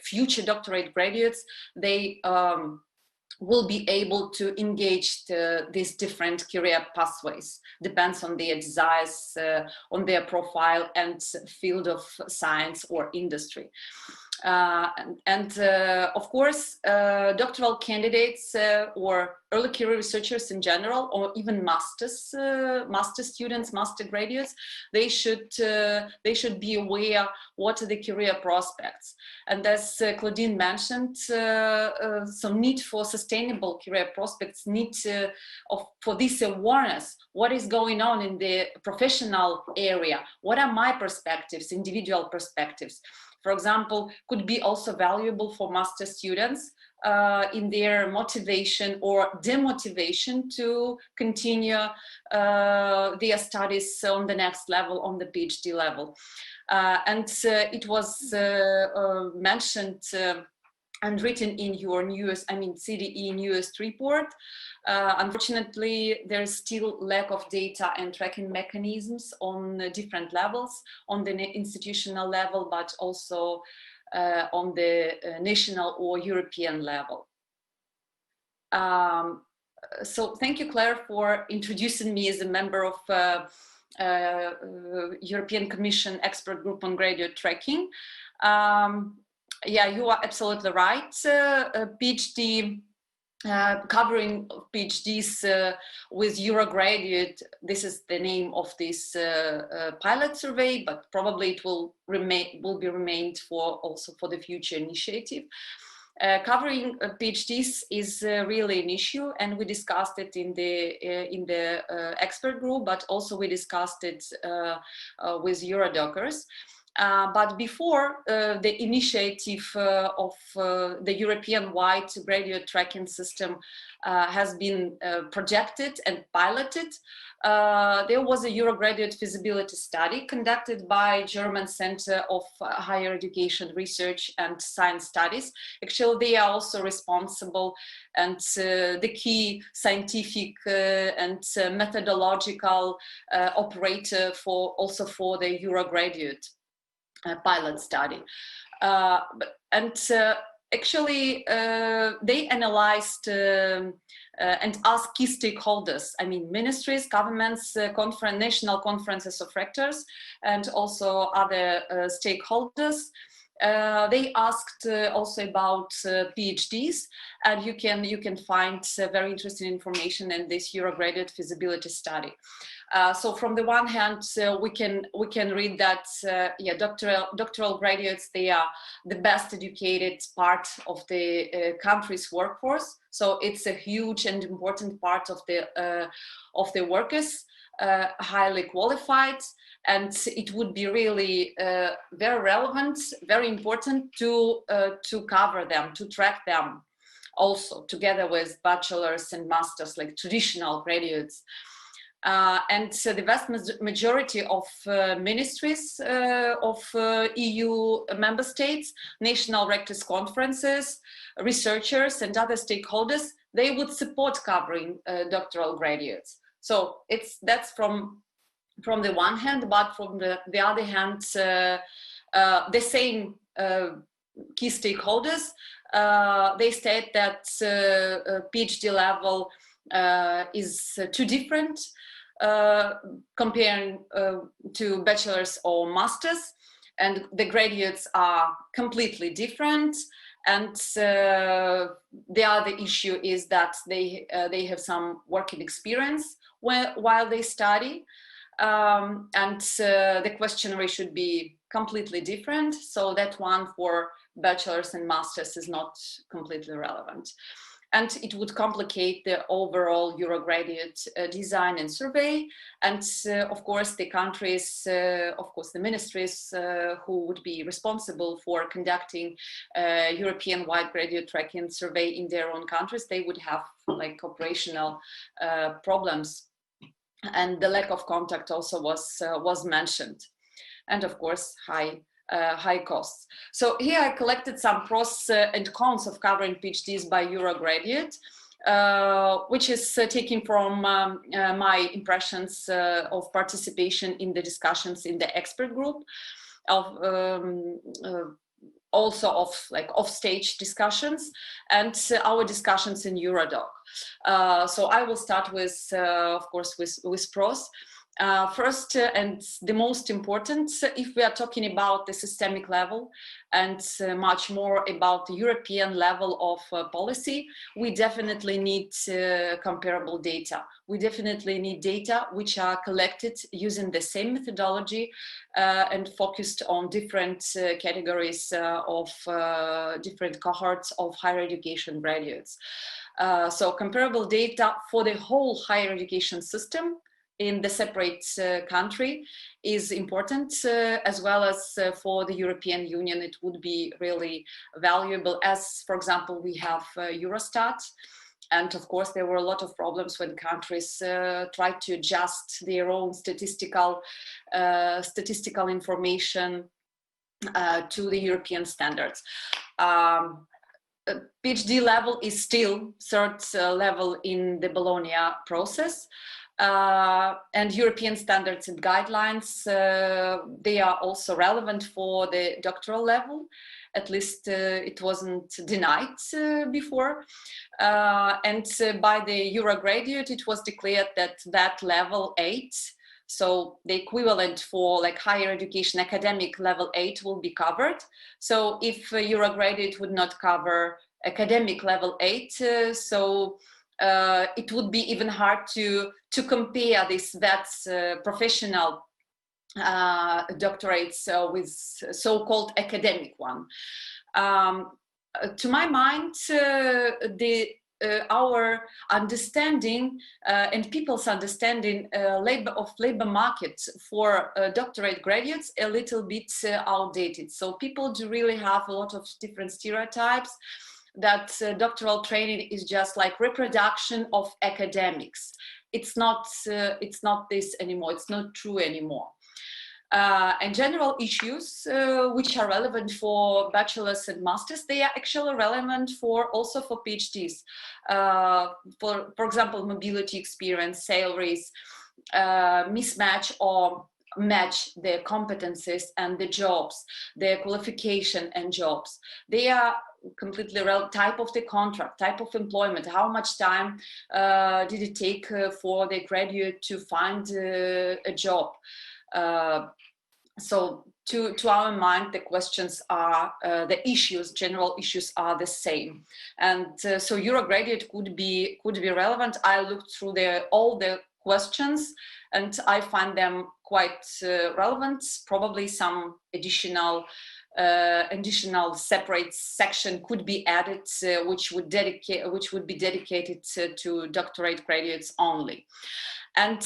future doctorate graduates, they will be able to engage these different career pathways. Depends on their desires, on their profile and field of science or industry. Of course, doctoral candidates or early career researchers in general, or even master students, master graduates, they should be aware what are the career prospects. And as Claudine mentioned, some need for sustainable career prospects, need for this awareness. What is going on in the professional area? What are my perspectives, individual perspectives? For example, could be also valuable for master students in their motivation or demotivation to continue their studies on the next level, on the PhD level. It was mentioned and written in your CDE newest report. Unfortunately, there is still lack of data and tracking mechanisms on different levels, on the institutional level, but also on the national or European level. So thank you, Claire, for introducing me as a member of European Commission Expert Group on Graduate Tracking. Yeah, you are absolutely right. PhD, covering PhDs with Eurograduate, this is the name of this pilot survey, but probably it will be remained also for the future initiative. Covering PhDs is really an issue, and we discussed it in the expert group, but also we discussed it with Eurodockers. But before the initiative of the European-wide graduate tracking system has been projected and piloted, there was a Eurograduate feasibility study conducted by German Center of Higher Education Research and Science Studies. Actually, they are also responsible and the key scientific and methodological operator for the Eurograduate pilot study. Actually, they analyzed and asked key stakeholders, ministries, governments, national conferences of rectors, and also other stakeholders. They asked also about PhDs, and you can find very interesting information in this Eurograduate feasibility study. So from the one hand, we can read that doctoral graduates, they are the best educated part of the country's workforce. So it's a huge and important part of the workers, highly qualified, and it would be really very relevant, very important to cover them, to track them, also together with bachelors and masters, like traditional graduates. And so the vast majority of ministries of EU member states, national rectors conferences, researchers and other stakeholders, they would support covering doctoral graduates. So that's from the one hand, but from the other hand, the same key stakeholders, they state that PhD level is too different comparing to bachelor's or master's, and the graduates are completely different. And the other issue is that they have some working experience while they study, and the questionnaire should be completely different, so that one for bachelor's and master's is not completely relevant. and it would complicate the overall Eurograduate design and survey. And of course, the countries, the ministries who would be responsible for conducting European-wide graduate tracking survey in their own countries, they would have like operational problems. And the lack of contact also was mentioned. And of course, high costs. So here I collected some pros and cons of covering PhDs by Eurograduate, which is taken from my impressions of participation in the discussions in the expert group, also of like off-stage discussions, and our discussions in Eurodoc. So I will start with, of course, with pros. First, and the most important, if we are talking about the systemic level and much more about the European level of policy, we definitely need comparable data. We definitely need data which are collected using the same methodology and focused on different categories of different cohorts of higher education graduates. So comparable data for the whole higher education system in the separate country is important, as well as for the European Union. It would be really valuable, as, for example, we have Eurostat. And of course, there were a lot of problems when countries tried to adjust their own statistical information to the European standards. PhD level is still third level in the Bologna process. And European standards and guidelines, they are also relevant for the doctoral level. At least it wasn't denied before. And by the Eurograduate, it was declared that level 8, so the equivalent for like higher education academic level 8 will be covered. So if Eurograduate would not cover academic level 8, it would be even hard to compare that professional doctorates with so-called academic one. To my mind, our understanding and people's understanding of labor market for doctorate graduates a little bit outdated. So people do really have a lot of different stereotypes that doctoral training is just like reproduction of academics. It's not this anymore. It's not true anymore. And general issues which are relevant for bachelors and masters, they are actually relevant also for PhDs. For example, mobility experience, salaries, mismatch or match their competencies and the jobs, their qualification and jobs. They are completely type of the contract, type of employment, how much time did it take for the graduate to find a job. So to our mind, the questions are, the issues, general issues are the same. And so Eurograduate could be relevant. I looked through all the questions and I find them quite relevant. Probably some additional separate section could be added, which would be dedicated to doctorate graduates only. And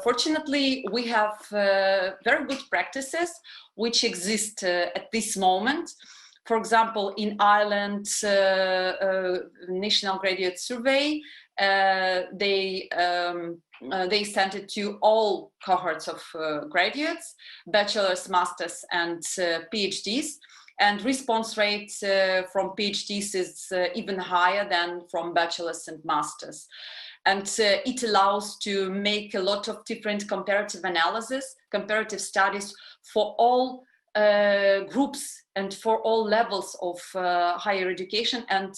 fortunately, we have very good practices which exist at this moment. For example, in Ireland, National Graduate Survey, they sent it to all cohorts of graduates, bachelors, masters, and PhDs. And response rate from PhDs is even higher than from bachelors and masters. And it allows to make a lot of different comparative analysis, comparative studies for all groups and for all levels of higher education. And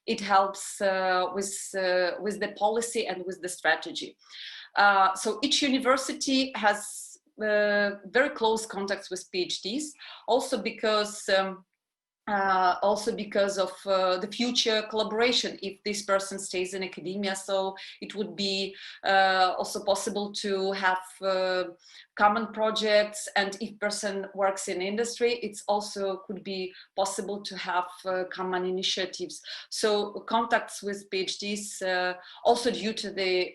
it helps with the policy and with the strategy. So each university has very close contacts with PhDs, also because also because of the future collaboration if this person stays in academia. So it would be also possible to have common projects, and if person works in industry, it's also could be possible to have common initiatives. So contacts with PhDs, also due to the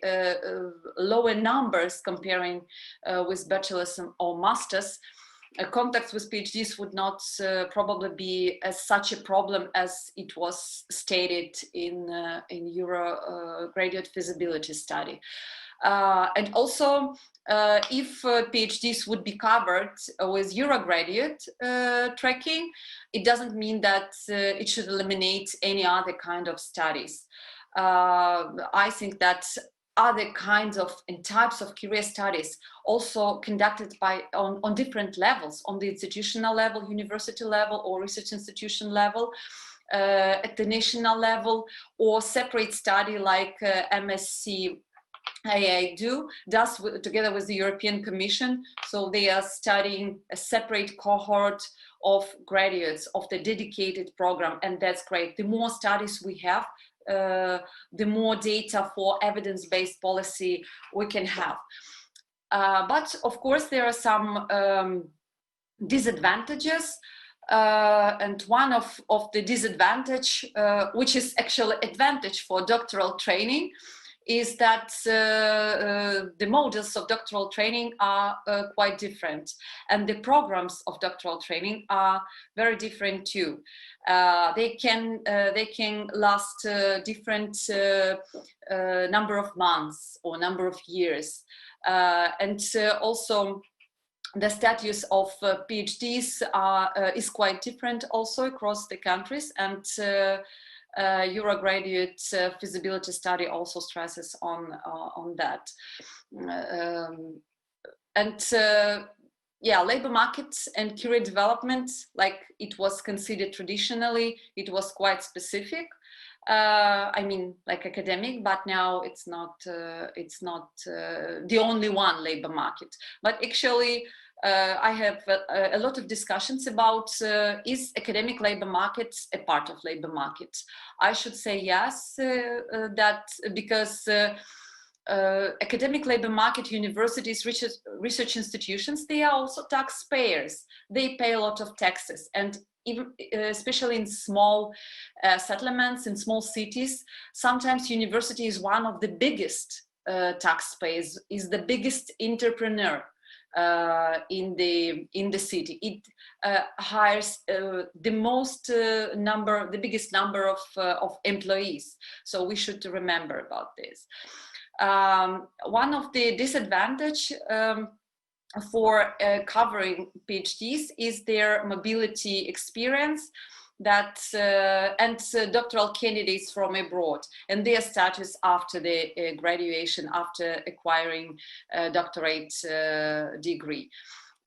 lower numbers comparing with bachelors or masters, contacts with PhDs would not probably be as such a problem as it was stated in Euro graduate feasibility study. And also, if PhDs would be covered with Euro graduate tracking, it doesn't mean that it should eliminate any other kind of studies. I think that other kinds of and types of career studies also conducted by on different levels, on the institutional level, university level, or research institution level, at the national level, or separate study like MSc AA does together with the European Commission. So they are studying a separate cohort of graduates of the dedicated program, and that's great. The more studies we have, the more data for evidence-based policy we can have. But of course, there are some disadvantages. And one of the disadvantage, which is actually advantage for doctoral training, is that the models of doctoral training are quite different, and the programs of doctoral training are very different too. They can last different number of months or number of years, and also the status of PhDs is quite different also across the countries, and Eurograduate feasibility study also stresses on that. Yeah, labor markets and career development, like it was considered traditionally, it was quite specific. I mean, like academic, but now it's not the only one labor market. But actually, I have a lot of discussions about is academic labor market a part of labor market? I should say yes, that because academic labor market, universities, research institutions, they are also taxpayers. They pay a lot of taxes, and even especially in small settlements, in small cities, sometimes university is one of the biggest taxpayers, is the biggest entrepreneur in the city. It hires the biggest number of employees. So we should remember about this. One of the disadvantage for covering PhDs is their mobility experience, that and doctoral candidates from abroad and their status after the graduation, after acquiring a doctorate degree.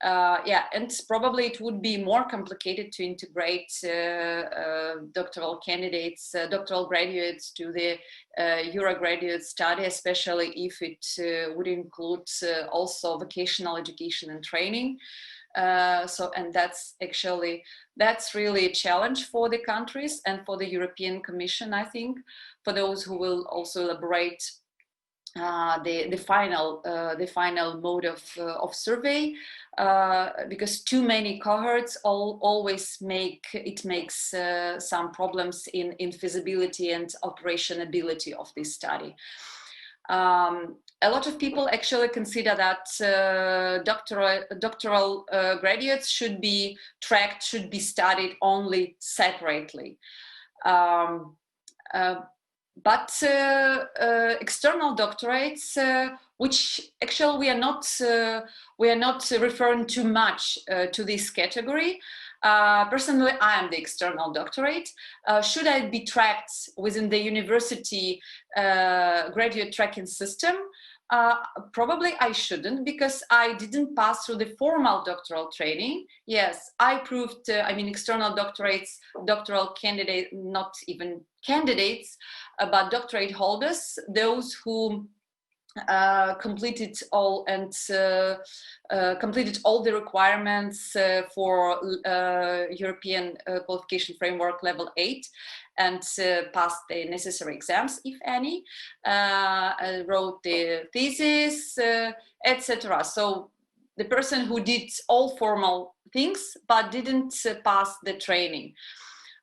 Yeah, and probably it would be more complicated to integrate doctoral candidates, doctoral graduates to the Eurograduate study, especially if it would include also vocational education and training. And that's really a challenge for the countries and for the European Commission, I think, for those who will also elaborate the final mode of survey, because too many cohorts always makes some problems in feasibility and operationability of this study. A lot of people actually consider that doctoral graduates should be tracked, should be studied only separately. But external doctorates, which actually we are not referring too much to this category. Personally, I am the external doctorate. Should I be tracked within the university graduate tracking system? Probably I shouldn't, because I didn't pass through the formal doctoral training. Yes, I proved, external doctorates, doctoral candidate, not even candidates, but doctorate holders, those who completed all the requirements for European Qualification Framework Level 8 and passed the necessary exams, if any, wrote the thesis, etc. So the person who did all formal things but didn't pass the training.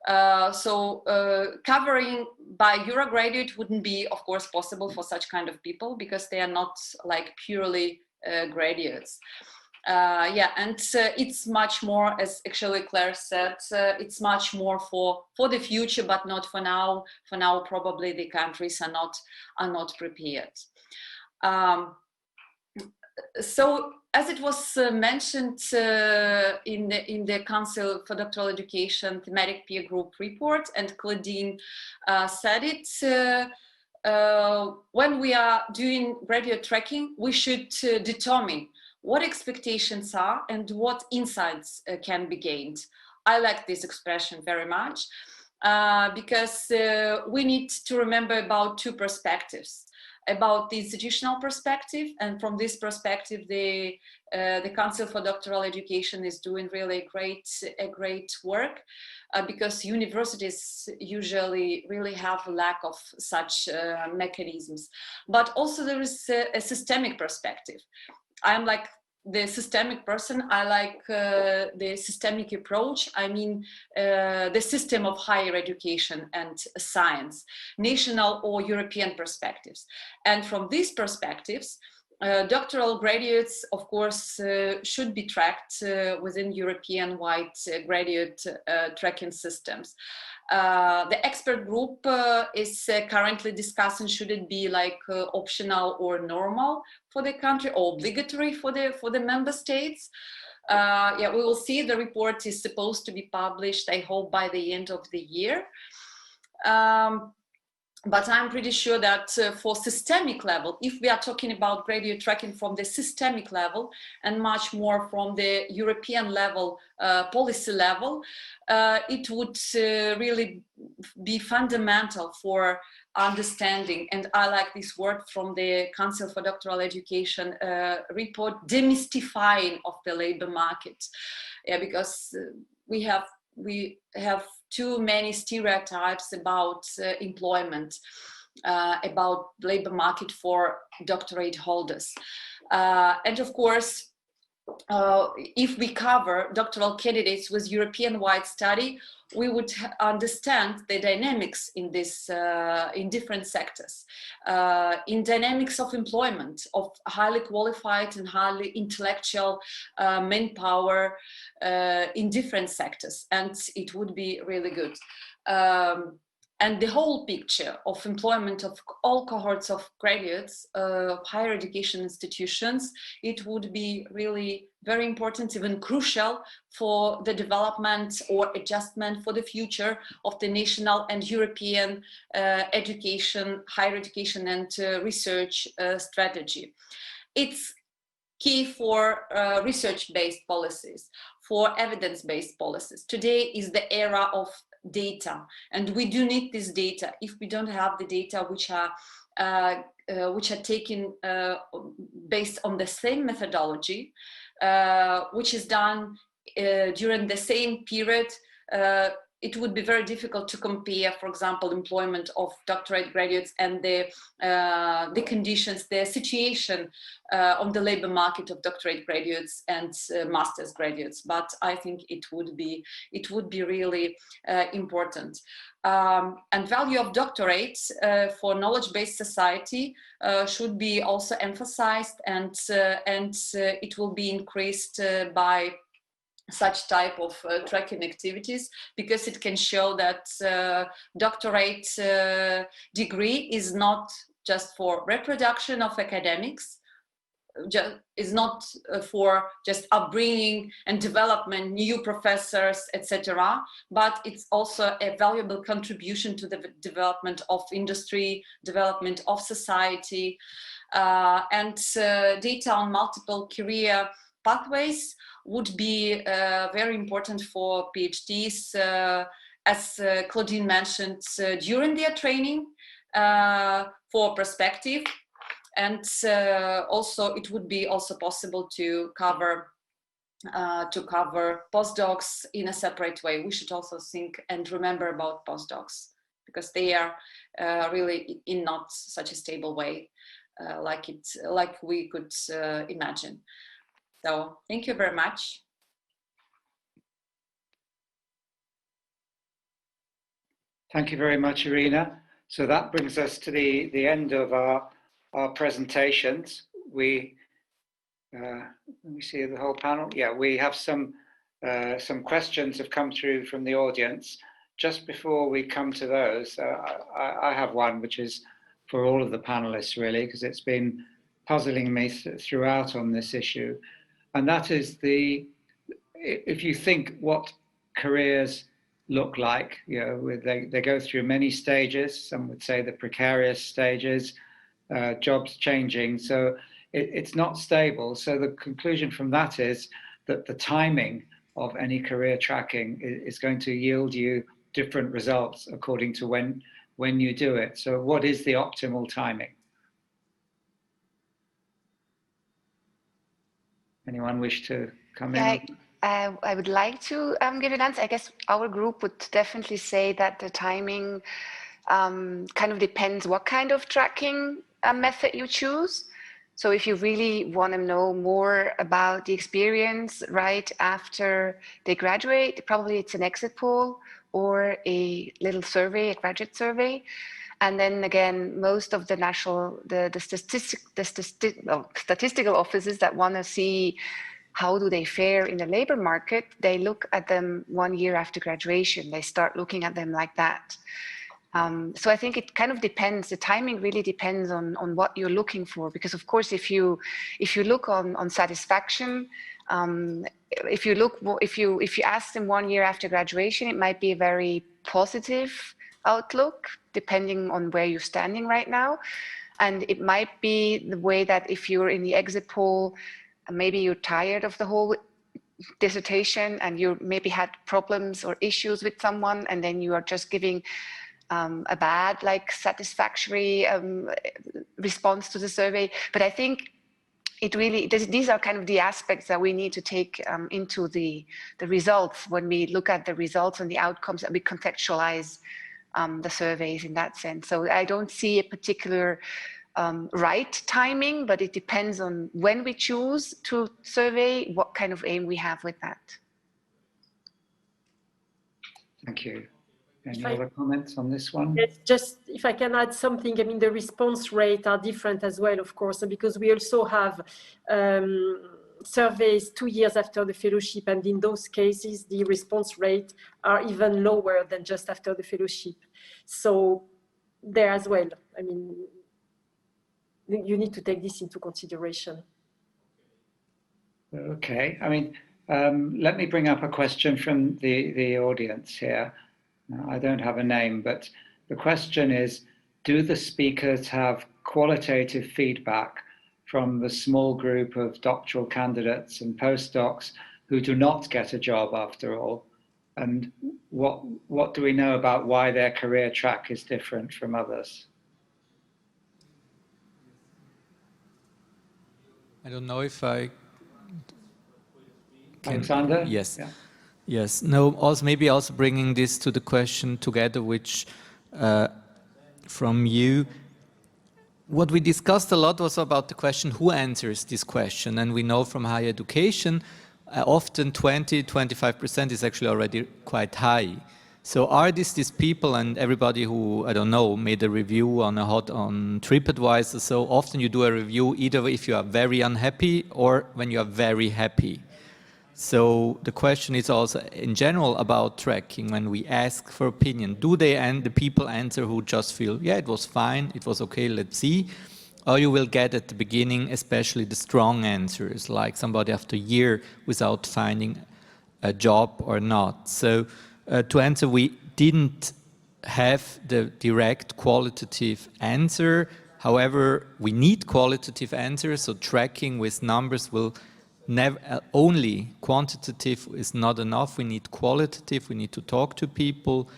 Covering by Eurograduate wouldn't be, of course, possible for such kind of people because they are not like purely graduates. It's much more, as actually Claire said, it's much more for the future, but not for now. For now, probably the countries are not prepared. So, as it was mentioned in the Council for Doctoral Education thematic peer group report, and Claudine said it, when we are doing graduate tracking, we should determine what expectations are and what insights can be gained. I like this expression very much because we need to remember about two perspectives. About the institutional perspective, and from this perspective, the Council for Doctoral Education is doing really a great work because universities usually really have a lack of such mechanisms. But also there is a systemic perspective. I'm like the systemic person. I like the systemic approach. I mean, the system of higher education and science, national or European perspectives. And from these perspectives, doctoral graduates, of course, should be tracked within European-wide graduate tracking systems. The expert group is currently discussing should it be like optional or normal for the country, or obligatory for the member states. We will see. The report is supposed to be published, I hope, by the end of the year. But I'm pretty sure that for systemic level, if we are talking about graduate tracking from the systemic level and much more from the European level, policy level, it would really be fundamental for understanding, and I like this word from the Council for Doctoral Education report, demystifying of the labor market. Because we have too many stereotypes about employment, about labor market for doctorate holders. And of course, if we cover doctoral candidates with European-wide study, we would understand the dynamics in this, in different sectors, in dynamics of employment, of highly qualified and highly intellectual manpower in different sectors, and it would be really good. And the whole picture of employment of all cohorts of graduates of higher education institutions, it would be really very important, even crucial for the development or adjustment for the future of the national and European education, higher education and research strategy. It's key for research-based policies, for evidence-based policies. Today is the era of data, and we do need this data. If we don't have the data which are taken based on the same methodology, which is done during the same period, it would be very difficult to compare, for example, employment of doctorate graduates and the conditions, the situation on the labor market of doctorate graduates and master's graduates. But I think it would be really important. And value of doctorates for knowledge-based society should be also emphasized, and it will be increased by such type of tracking activities, because it can show that doctorate degree is not just for reproduction of academics, is not for just upbringing and development, new professors, etc., but it's also a valuable contribution to the development of industry, development of society, and data on multiple career pathways would be very important for PhDs, as Claudine mentioned, during their training, for perspective, And also it would be also possible to cover postdocs in a separate way. We should also think and remember about postdocs, because they are really in not such a stable way like we could imagine. So thank you very much. Thank you very much, Irina. So that brings us to the end of our presentations. Let me see the whole panel. Yeah, we have some questions have come through from the audience. Just before we come to those, I have one which is for all of the panelists really, because it's been puzzling me throughout on this issue. And that is if you think what careers look like, you know, they go through many stages. Some would say the precarious stages, jobs changing. So it's not stable. So the conclusion from that is that the timing of any career tracking is going to yield you different results according to when you do it. So what is the optimal timing? Anyone wish to come in? I would like to give an answer. I guess our group would definitely say that the timing kind of depends what kind of tracking method you choose. So if you really want to know more about the experience right after they graduate, probably it's an exit poll or a little survey, a graduate survey. And then again, most of the statistical offices that want to see how do they fare in the labor market, they look at them 1 year after graduation. They start looking at them like that. So I think it kind of depends. The timing really depends on what you're looking for, because of course, if you look on satisfaction, if you ask them 1 year after graduation, it might be a very positive outlook, depending on where you're standing right now. And it might be the way that if you're in the exit poll, maybe you're tired of the whole dissertation and you maybe had problems or issues with someone, and then you are just giving a bad, like, satisfactory response to the survey. But I think it really, these are kind of the aspects that we need to take into the results when we look at the results and the outcomes, that we contextualize the surveys in that sense. So I don't see a particular right timing, but it depends on when we choose to survey, what kind of aim we have with that. Thank you. Any other comments on this one? Yes, just if I can add something, I mean, the response rate are different as well, of course, because we also have surveys 2 years after the fellowship, and in those cases, the response rate are even lower than just after the fellowship. So there as well, I mean, you need to take this into consideration. Okay, I mean, let me bring up a question from the audience here. I don't have a name, but the question is, do the speakers have qualitative feedback from the small group of doctoral candidates and postdocs who do not get a job after all? And what do we know about why their career track is different from others? I don't know if I can. Alexander? Yes. Yeah. Yes. No. Also, maybe also bringing this to the question together, which from you, what we discussed a lot was about the question who answers this question, and we know from higher education, often 20–25% is actually already quite high. So are these people, and everybody who, I don't know, made a review on TripAdvisor, so often you do a review either if you are very unhappy or when you are very happy. So the question is also in general about tracking. When we ask for opinion, do they and the people answer who just feel, yeah, it was fine, it was okay, let's see? Or you will get at the beginning, especially the strong answers, like somebody after a year without finding a job or not. So to answer, we didn't have the direct qualitative answer. However, we need qualitative answers, so tracking with numbers will never, only quantitative is not enough. We need qualitative, we need to talk to people,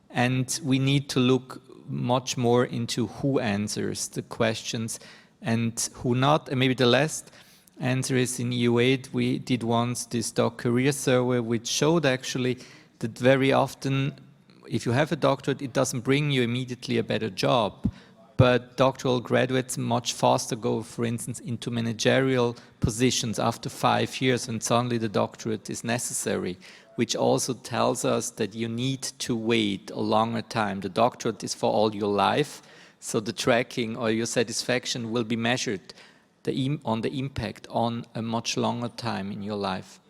and we need to look much more into who answers the questions. and who not. And maybe the last answer is in EU8, we did once this doc career survey, which showed actually that very often, if you have a doctorate, it doesn't bring you immediately a better job. But doctoral graduates much faster go, for instance, into managerial positions after 5 years, and suddenly the doctorate is necessary, which also tells us that you need to wait a longer time. The doctorate is for all your life, so the tracking or your satisfaction will be measured on the impact on a much longer time in your life.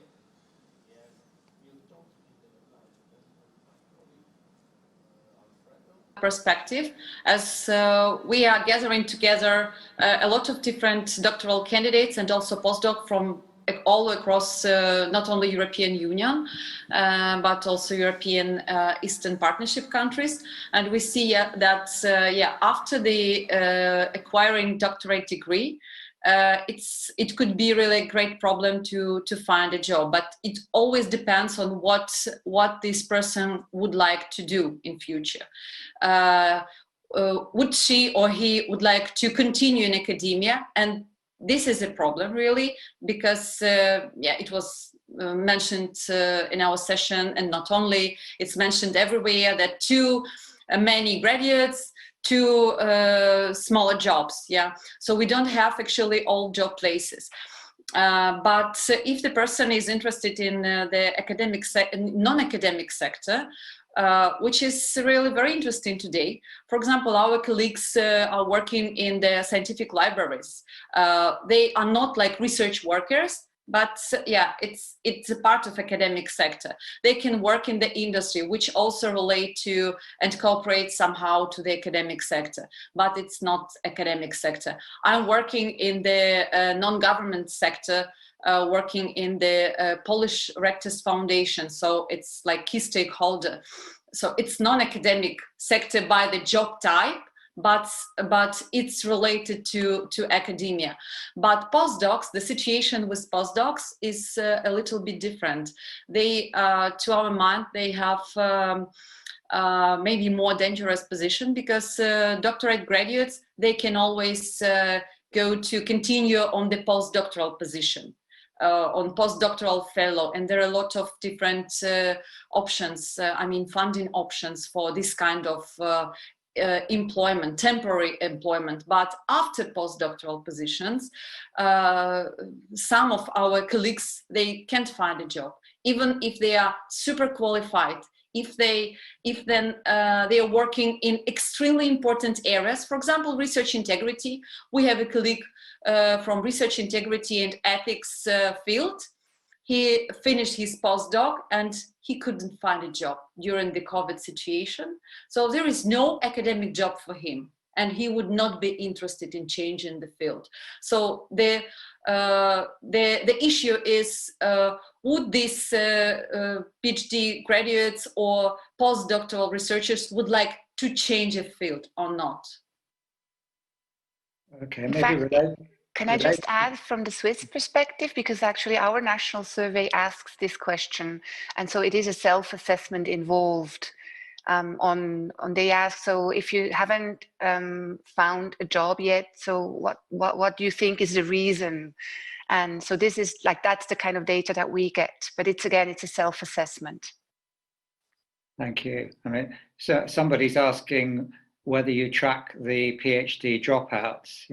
Perspective, as we are gathering together a lot of different doctoral candidates and also postdoc from all across not only European Union but also European Eastern Partnership countries, and we see that after the acquiring doctorate degree, it could be really a great problem to find a job, but it always depends on what this person would like to do in future. Would she or he would like to continue in academia? And this is a problem really, because it was mentioned in our session, and not only, it's mentioned everywhere that too many graduates, to smaller jobs, so we don't have actually all job places. But if the person is interested in the academic non-academic sector, which is really very interesting today. For example, our colleagues are working in the scientific libraries. They are not like research workers, but it's a part of academic sector. They can work in the industry, which also relate to and cooperate somehow to the academic sector, but it's not academic sector. I'm working in the non-government sector, working in the Polish Rectors Foundation, so it's like key stakeholder. So it's non-academic sector by the job type, but it's related to academia. But postdocs, the situation with postdocs is a little bit different. They, to our mind, they have maybe more dangerous position, because doctorate graduates, they can always go to continue on the postdoctoral position. On postdoctoral fellow, and there are a lot of different options, funding options for this kind of employment, temporary employment. But after postdoctoral positions, some of our colleagues, they can't find a job, even if they are super qualified. If they are working in extremely important areas, for example, research integrity. We have a colleague from research integrity and ethics field. He finished his postdoc and he couldn't find a job during the COVID situation. So there is no academic job for him, and he would not be interested in changing the field. So the issue is, would these PhD graduates or postdoctoral researchers would like to change a field or not? Okay, maybe Can I just add from the Swiss perspective, because actually our national survey asks this question, and so it is a self-assessment involved. They ask, so if you haven't found a job yet, so what do you think is the reason? And so this is like, that's the kind of data that we get, but it's a self-assessment. Thank you. So somebody's asking whether you track the PhD dropouts,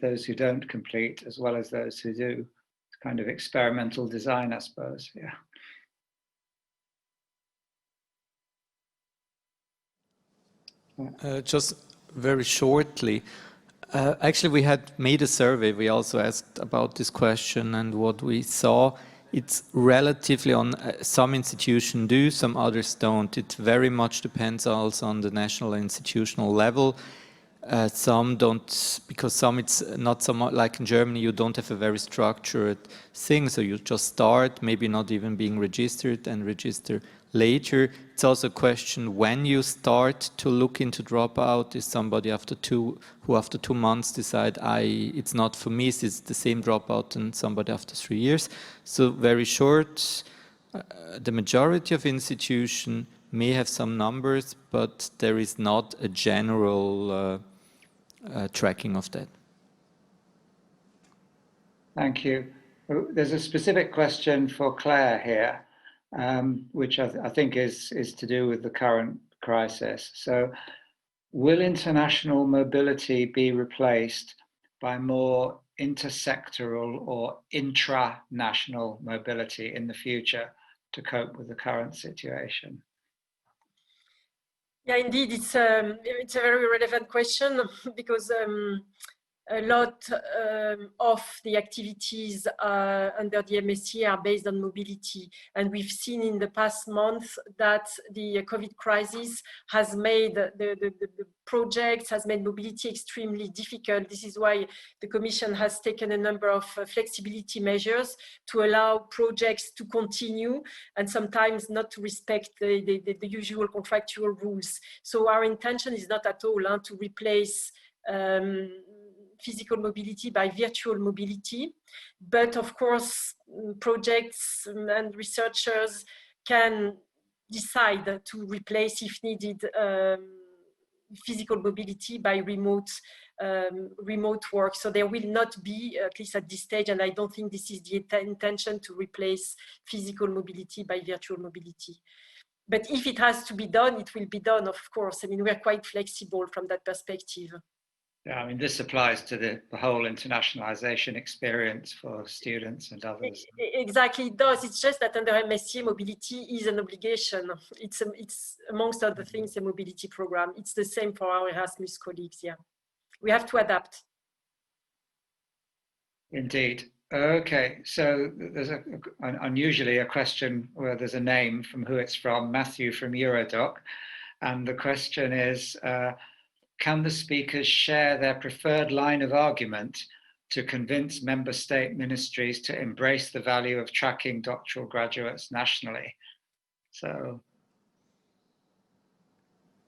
those who don't complete as well as those who do. It's kind of experimental design, I suppose. Just very shortly, actually we had made a survey. We also asked about this question, and what we saw, it's relatively on some institutions do, some others don't. It very much depends also on the national institutional level. Some don't, because some it's not so much like in Germany, you don't have a very structured thing, so you just start, maybe not even being registered, and register later. It's also a question when you start to look into dropout. Is somebody after 2 months decide it's not for me, it's the same dropout than somebody after 3 years. So very short, the majority of institutions may have some numbers, but there is not a general tracking of that. Thank you. There's a specific question for Claire here, which I think is to do with the current crisis. So, will international mobility be replaced by more intersectoral or intranational mobility in the future to cope with the current situation? Yeah, indeed, it's a very relevant question because a lot of the activities under the MSc are based on mobility. And we've seen in the past month that the COVID crisis has made the projects, has made mobility extremely difficult. This is why the Commission has taken a number of flexibility measures to allow projects to continue and sometimes not to respect the usual contractual rules. So our intention is not at all to replace physical mobility by virtual mobility. But of course, projects and researchers can decide to replace, if needed, physical mobility by remote work. So there will not be, at least at this stage, and I don't think this is the intention, to replace physical mobility by virtual mobility. But if it has to be done, it will be done, of course. I mean, we're quite flexible from that perspective. Yeah, I mean, this applies to the whole internationalization experience for students and others. Exactly, it does. It's just that under MSc, mobility is an obligation. It's amongst other things, a mobility program. It's the same for our Erasmus colleagues, yeah. We have to adapt. Indeed. Okay, so there's unusually a question where there's a name from who it's from, Matthew from Eurodoc. And the question is, can the speakers share their preferred line of argument to convince member state ministries to embrace the value of tracking doctoral graduates nationally? So,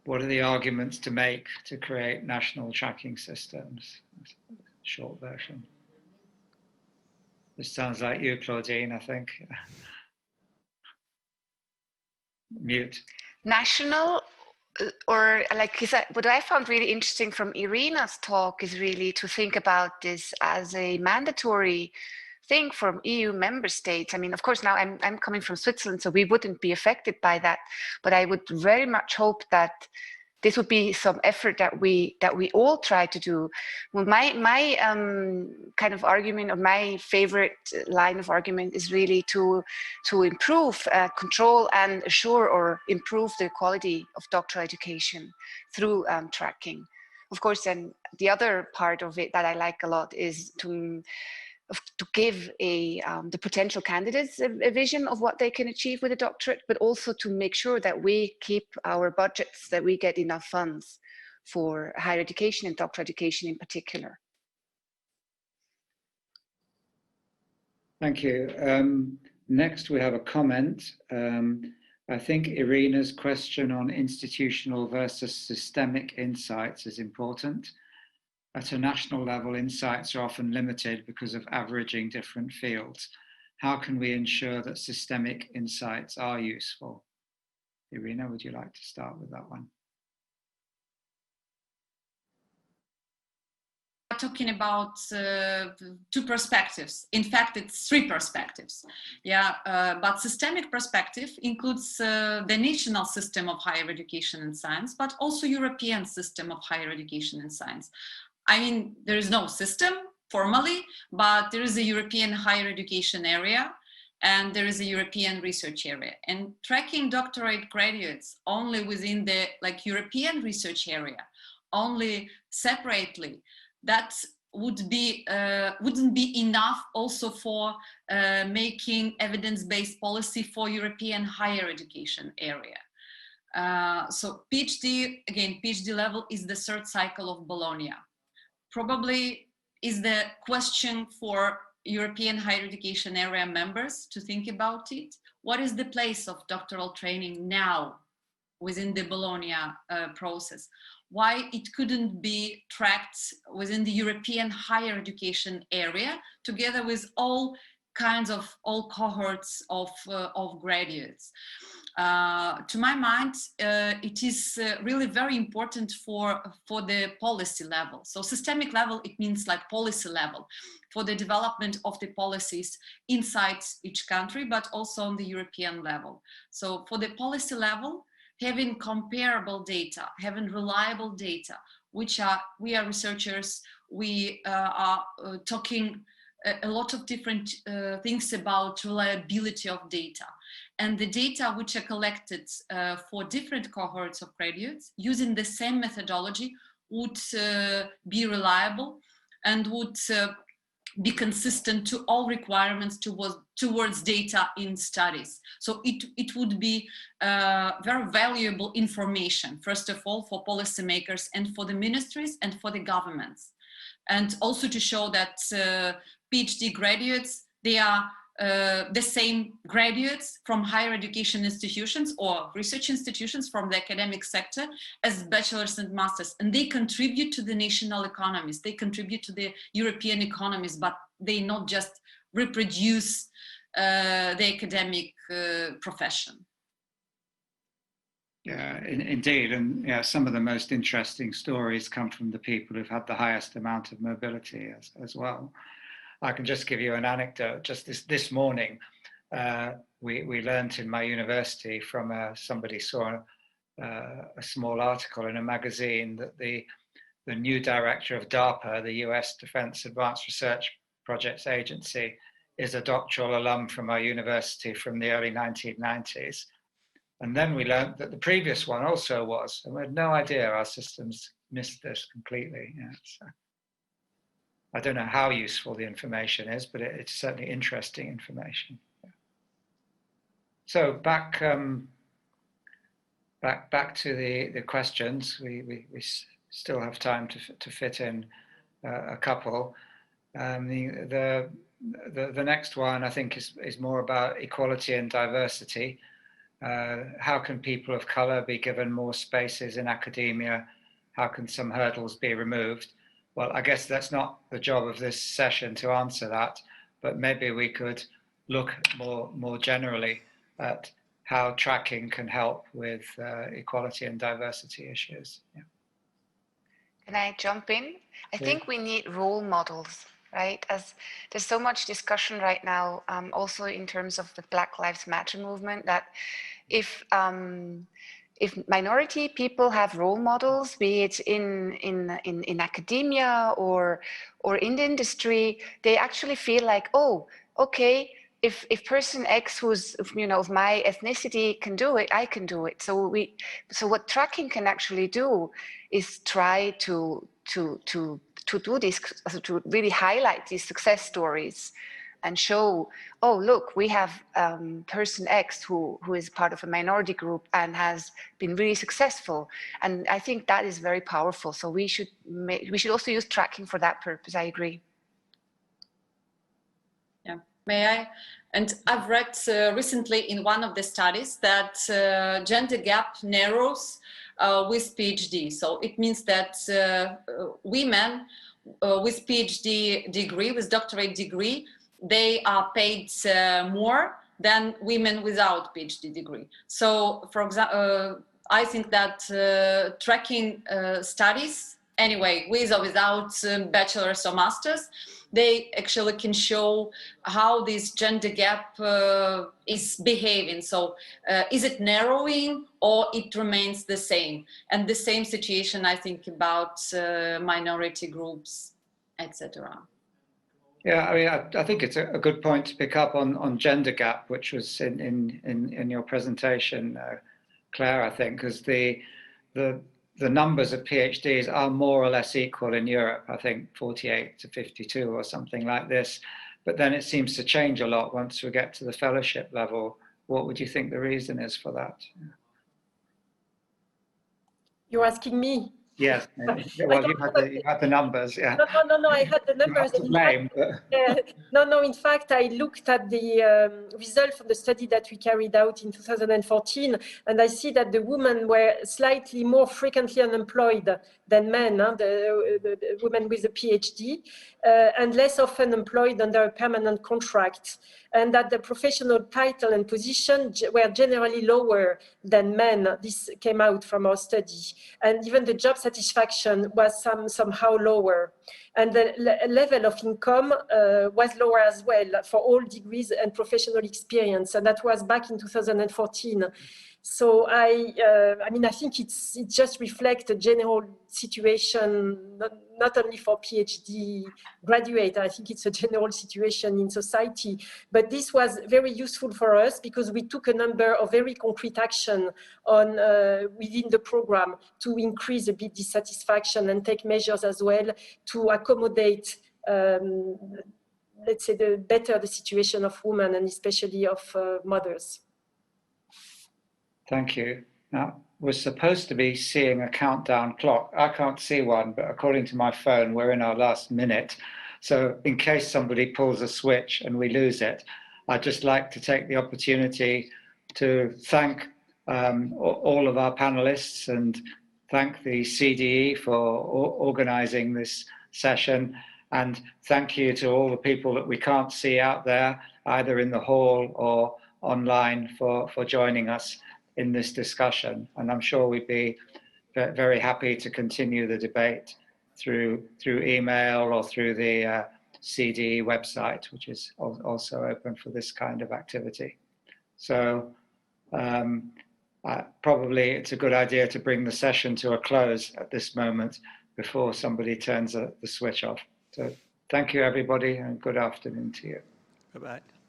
what are the arguments to make to create national tracking systems? Short version. This sounds like you, Claudine, I think. Mute. National, or like you said, what I found really interesting from Irina's talk is really to think about this as a mandatory thing for EU member states. I mean, of course, now I'm coming from Switzerland, so we wouldn't be affected by that. But I would very much hope that this would be some effort that we all try to do. Well, my kind of argument, or my favorite line of argument, is really to improve, control and assure or improve the quality of doctoral education through tracking. Of course, then the other part of it that I like a lot is to give the potential candidates a vision of what they can achieve with a doctorate, but also to make sure that we keep our budgets, that we get enough funds for higher education and doctoral education in particular. Thank you. Next, we have a comment. I think Irina's question on institutional versus systemic insights is important. At a national level, insights are often limited because of averaging different fields. How can we ensure that systemic insights are useful? Irina, would you like to start with that one? Talking about two perspectives. In fact, it's three perspectives. Yeah, but systemic perspective includes the national system of higher education and science, but also European system of higher education and science. I mean, there is no system formally, but there is a European higher education area and there is a European research area. And tracking doctorate graduates only within the European research area, only separately, that wouldn't be enough also for making evidence-based policy for European higher education area. So PhD, again, PhD level is the third cycle of Bologna. Probably is the question for European higher education area members to think about it. What is the place of doctoral training now within the Bologna process? Why it couldn't be tracked within the European higher education area together with all kinds of all cohorts of graduates. To my mind, it is really very important for the policy level. So systemic level, it means like policy level, for the development of the policies inside each country, but also on the European level. So for the policy level, having comparable data, having reliable data, which we are researchers, we are talking a lot of different things about reliability of data. And the data which are collected for different cohorts of graduates using the same methodology would be reliable and would be consistent to all requirements towards data in studies. So it would be very valuable information, first of all, for policymakers and for the ministries and for the governments. And also to show that PhD graduates, they are the same graduates from higher education institutions or research institutions from the academic sector as bachelors and masters, and they contribute to the national economies, they contribute to the European economies, but they not just reproduce the academic profession. Yeah, indeed, and yeah, some of the most interesting stories come from the people who've had the highest amount of mobility as well. I can just give you an anecdote. Just this morning, we learned in my university from somebody saw a small article in a magazine that the new director of DARPA, the US Defense Advanced Research Projects Agency, is a doctoral alum from our university from the early 1990s. And then we learned that the previous one also was, and we had no idea. Our systems missed this completely. Yeah, so I don't know how useful the information is, but it's certainly interesting information. Yeah. So back to the questions. We still have time to fit in a couple. The next one I think is more about equality and diversity. How can people of color be given more spaces in academia? How can some hurdles be removed? Well, I guess that's not the job of this session to answer that, but maybe we could look more generally at how tracking can help with equality and diversity issues. Yeah. Can I jump in? I think we need role models, right? As there's so much discussion right now, also in terms of the Black Lives Matter movement, that if minority people have role models, be it in academia or in the industry, they actually feel like, oh, okay, if person X who's of my ethnicity can do it, I can do it. So what tracking can actually do is try to do this, to really highlight these success stories and show, oh, look, we have person X who is part of a minority group and has been really successful. And I think that is very powerful. So we should also use tracking for that purpose. I agree. Yeah, may I? And I've read recently in one of the studies that gender gap narrows with PhD. So it means that women with PhD degree, with doctorate degree, they are paid more than women without PhD degree. So, for example, I think that tracking studies, anyway, with or without bachelor's or master's, they actually can show how this gender gap is behaving. So, is it narrowing or it remains the same? And the same situation, I think, about minority groups, etc. Yeah, I mean, I think it's a good point to pick up on gender gap, which was in your presentation, Claire, I think, because the numbers of PhDs are more or less equal in Europe, I think 48 to 52 or something like this. But then it seems to change a lot once we get to the fellowship level. What would you think the reason is for that? You're asking me? Yes. Well, you had the numbers. Yeah. No, I had the numbers. Not to blame, No, in fact, I looked at the result from the study that we carried out in 2014, and I see that the women were slightly more frequently unemployed than men, the women with a PhD, and less often employed under a permanent contract, and that the professional title and position were generally lower than men. This came out from our study, and even the job satisfaction was somehow lower, and the level of income was lower as well for all degrees and professional experience, and that was back in 2014. So I mean, I think it just reflects a general situation, not only for PhD graduate. I think it's a general situation in society. But this was very useful for us because we took a number of very concrete action on within the program to increase a bit dissatisfaction and take measures as well to accommodate, let's say, the situation of women and especially of mothers. Thank you. Now, we're supposed to be seeing a countdown clock. I can't see one, but according to my phone, we're in our last minute. So in case somebody pulls a switch and we lose it, I'd just like to take the opportunity to thank all of our panelists and thank the CDE for organizing this session. And thank you to all the people that we can't see out there, either in the hall or online, for joining us in this discussion. And I'm sure we'd be very happy to continue the debate through email or through the CDE website, which is also open for this kind of activity. So probably it's a good idea to bring the session to a close at this moment before somebody turns the switch off. So thank you, everybody, and good afternoon to you. Bye-bye.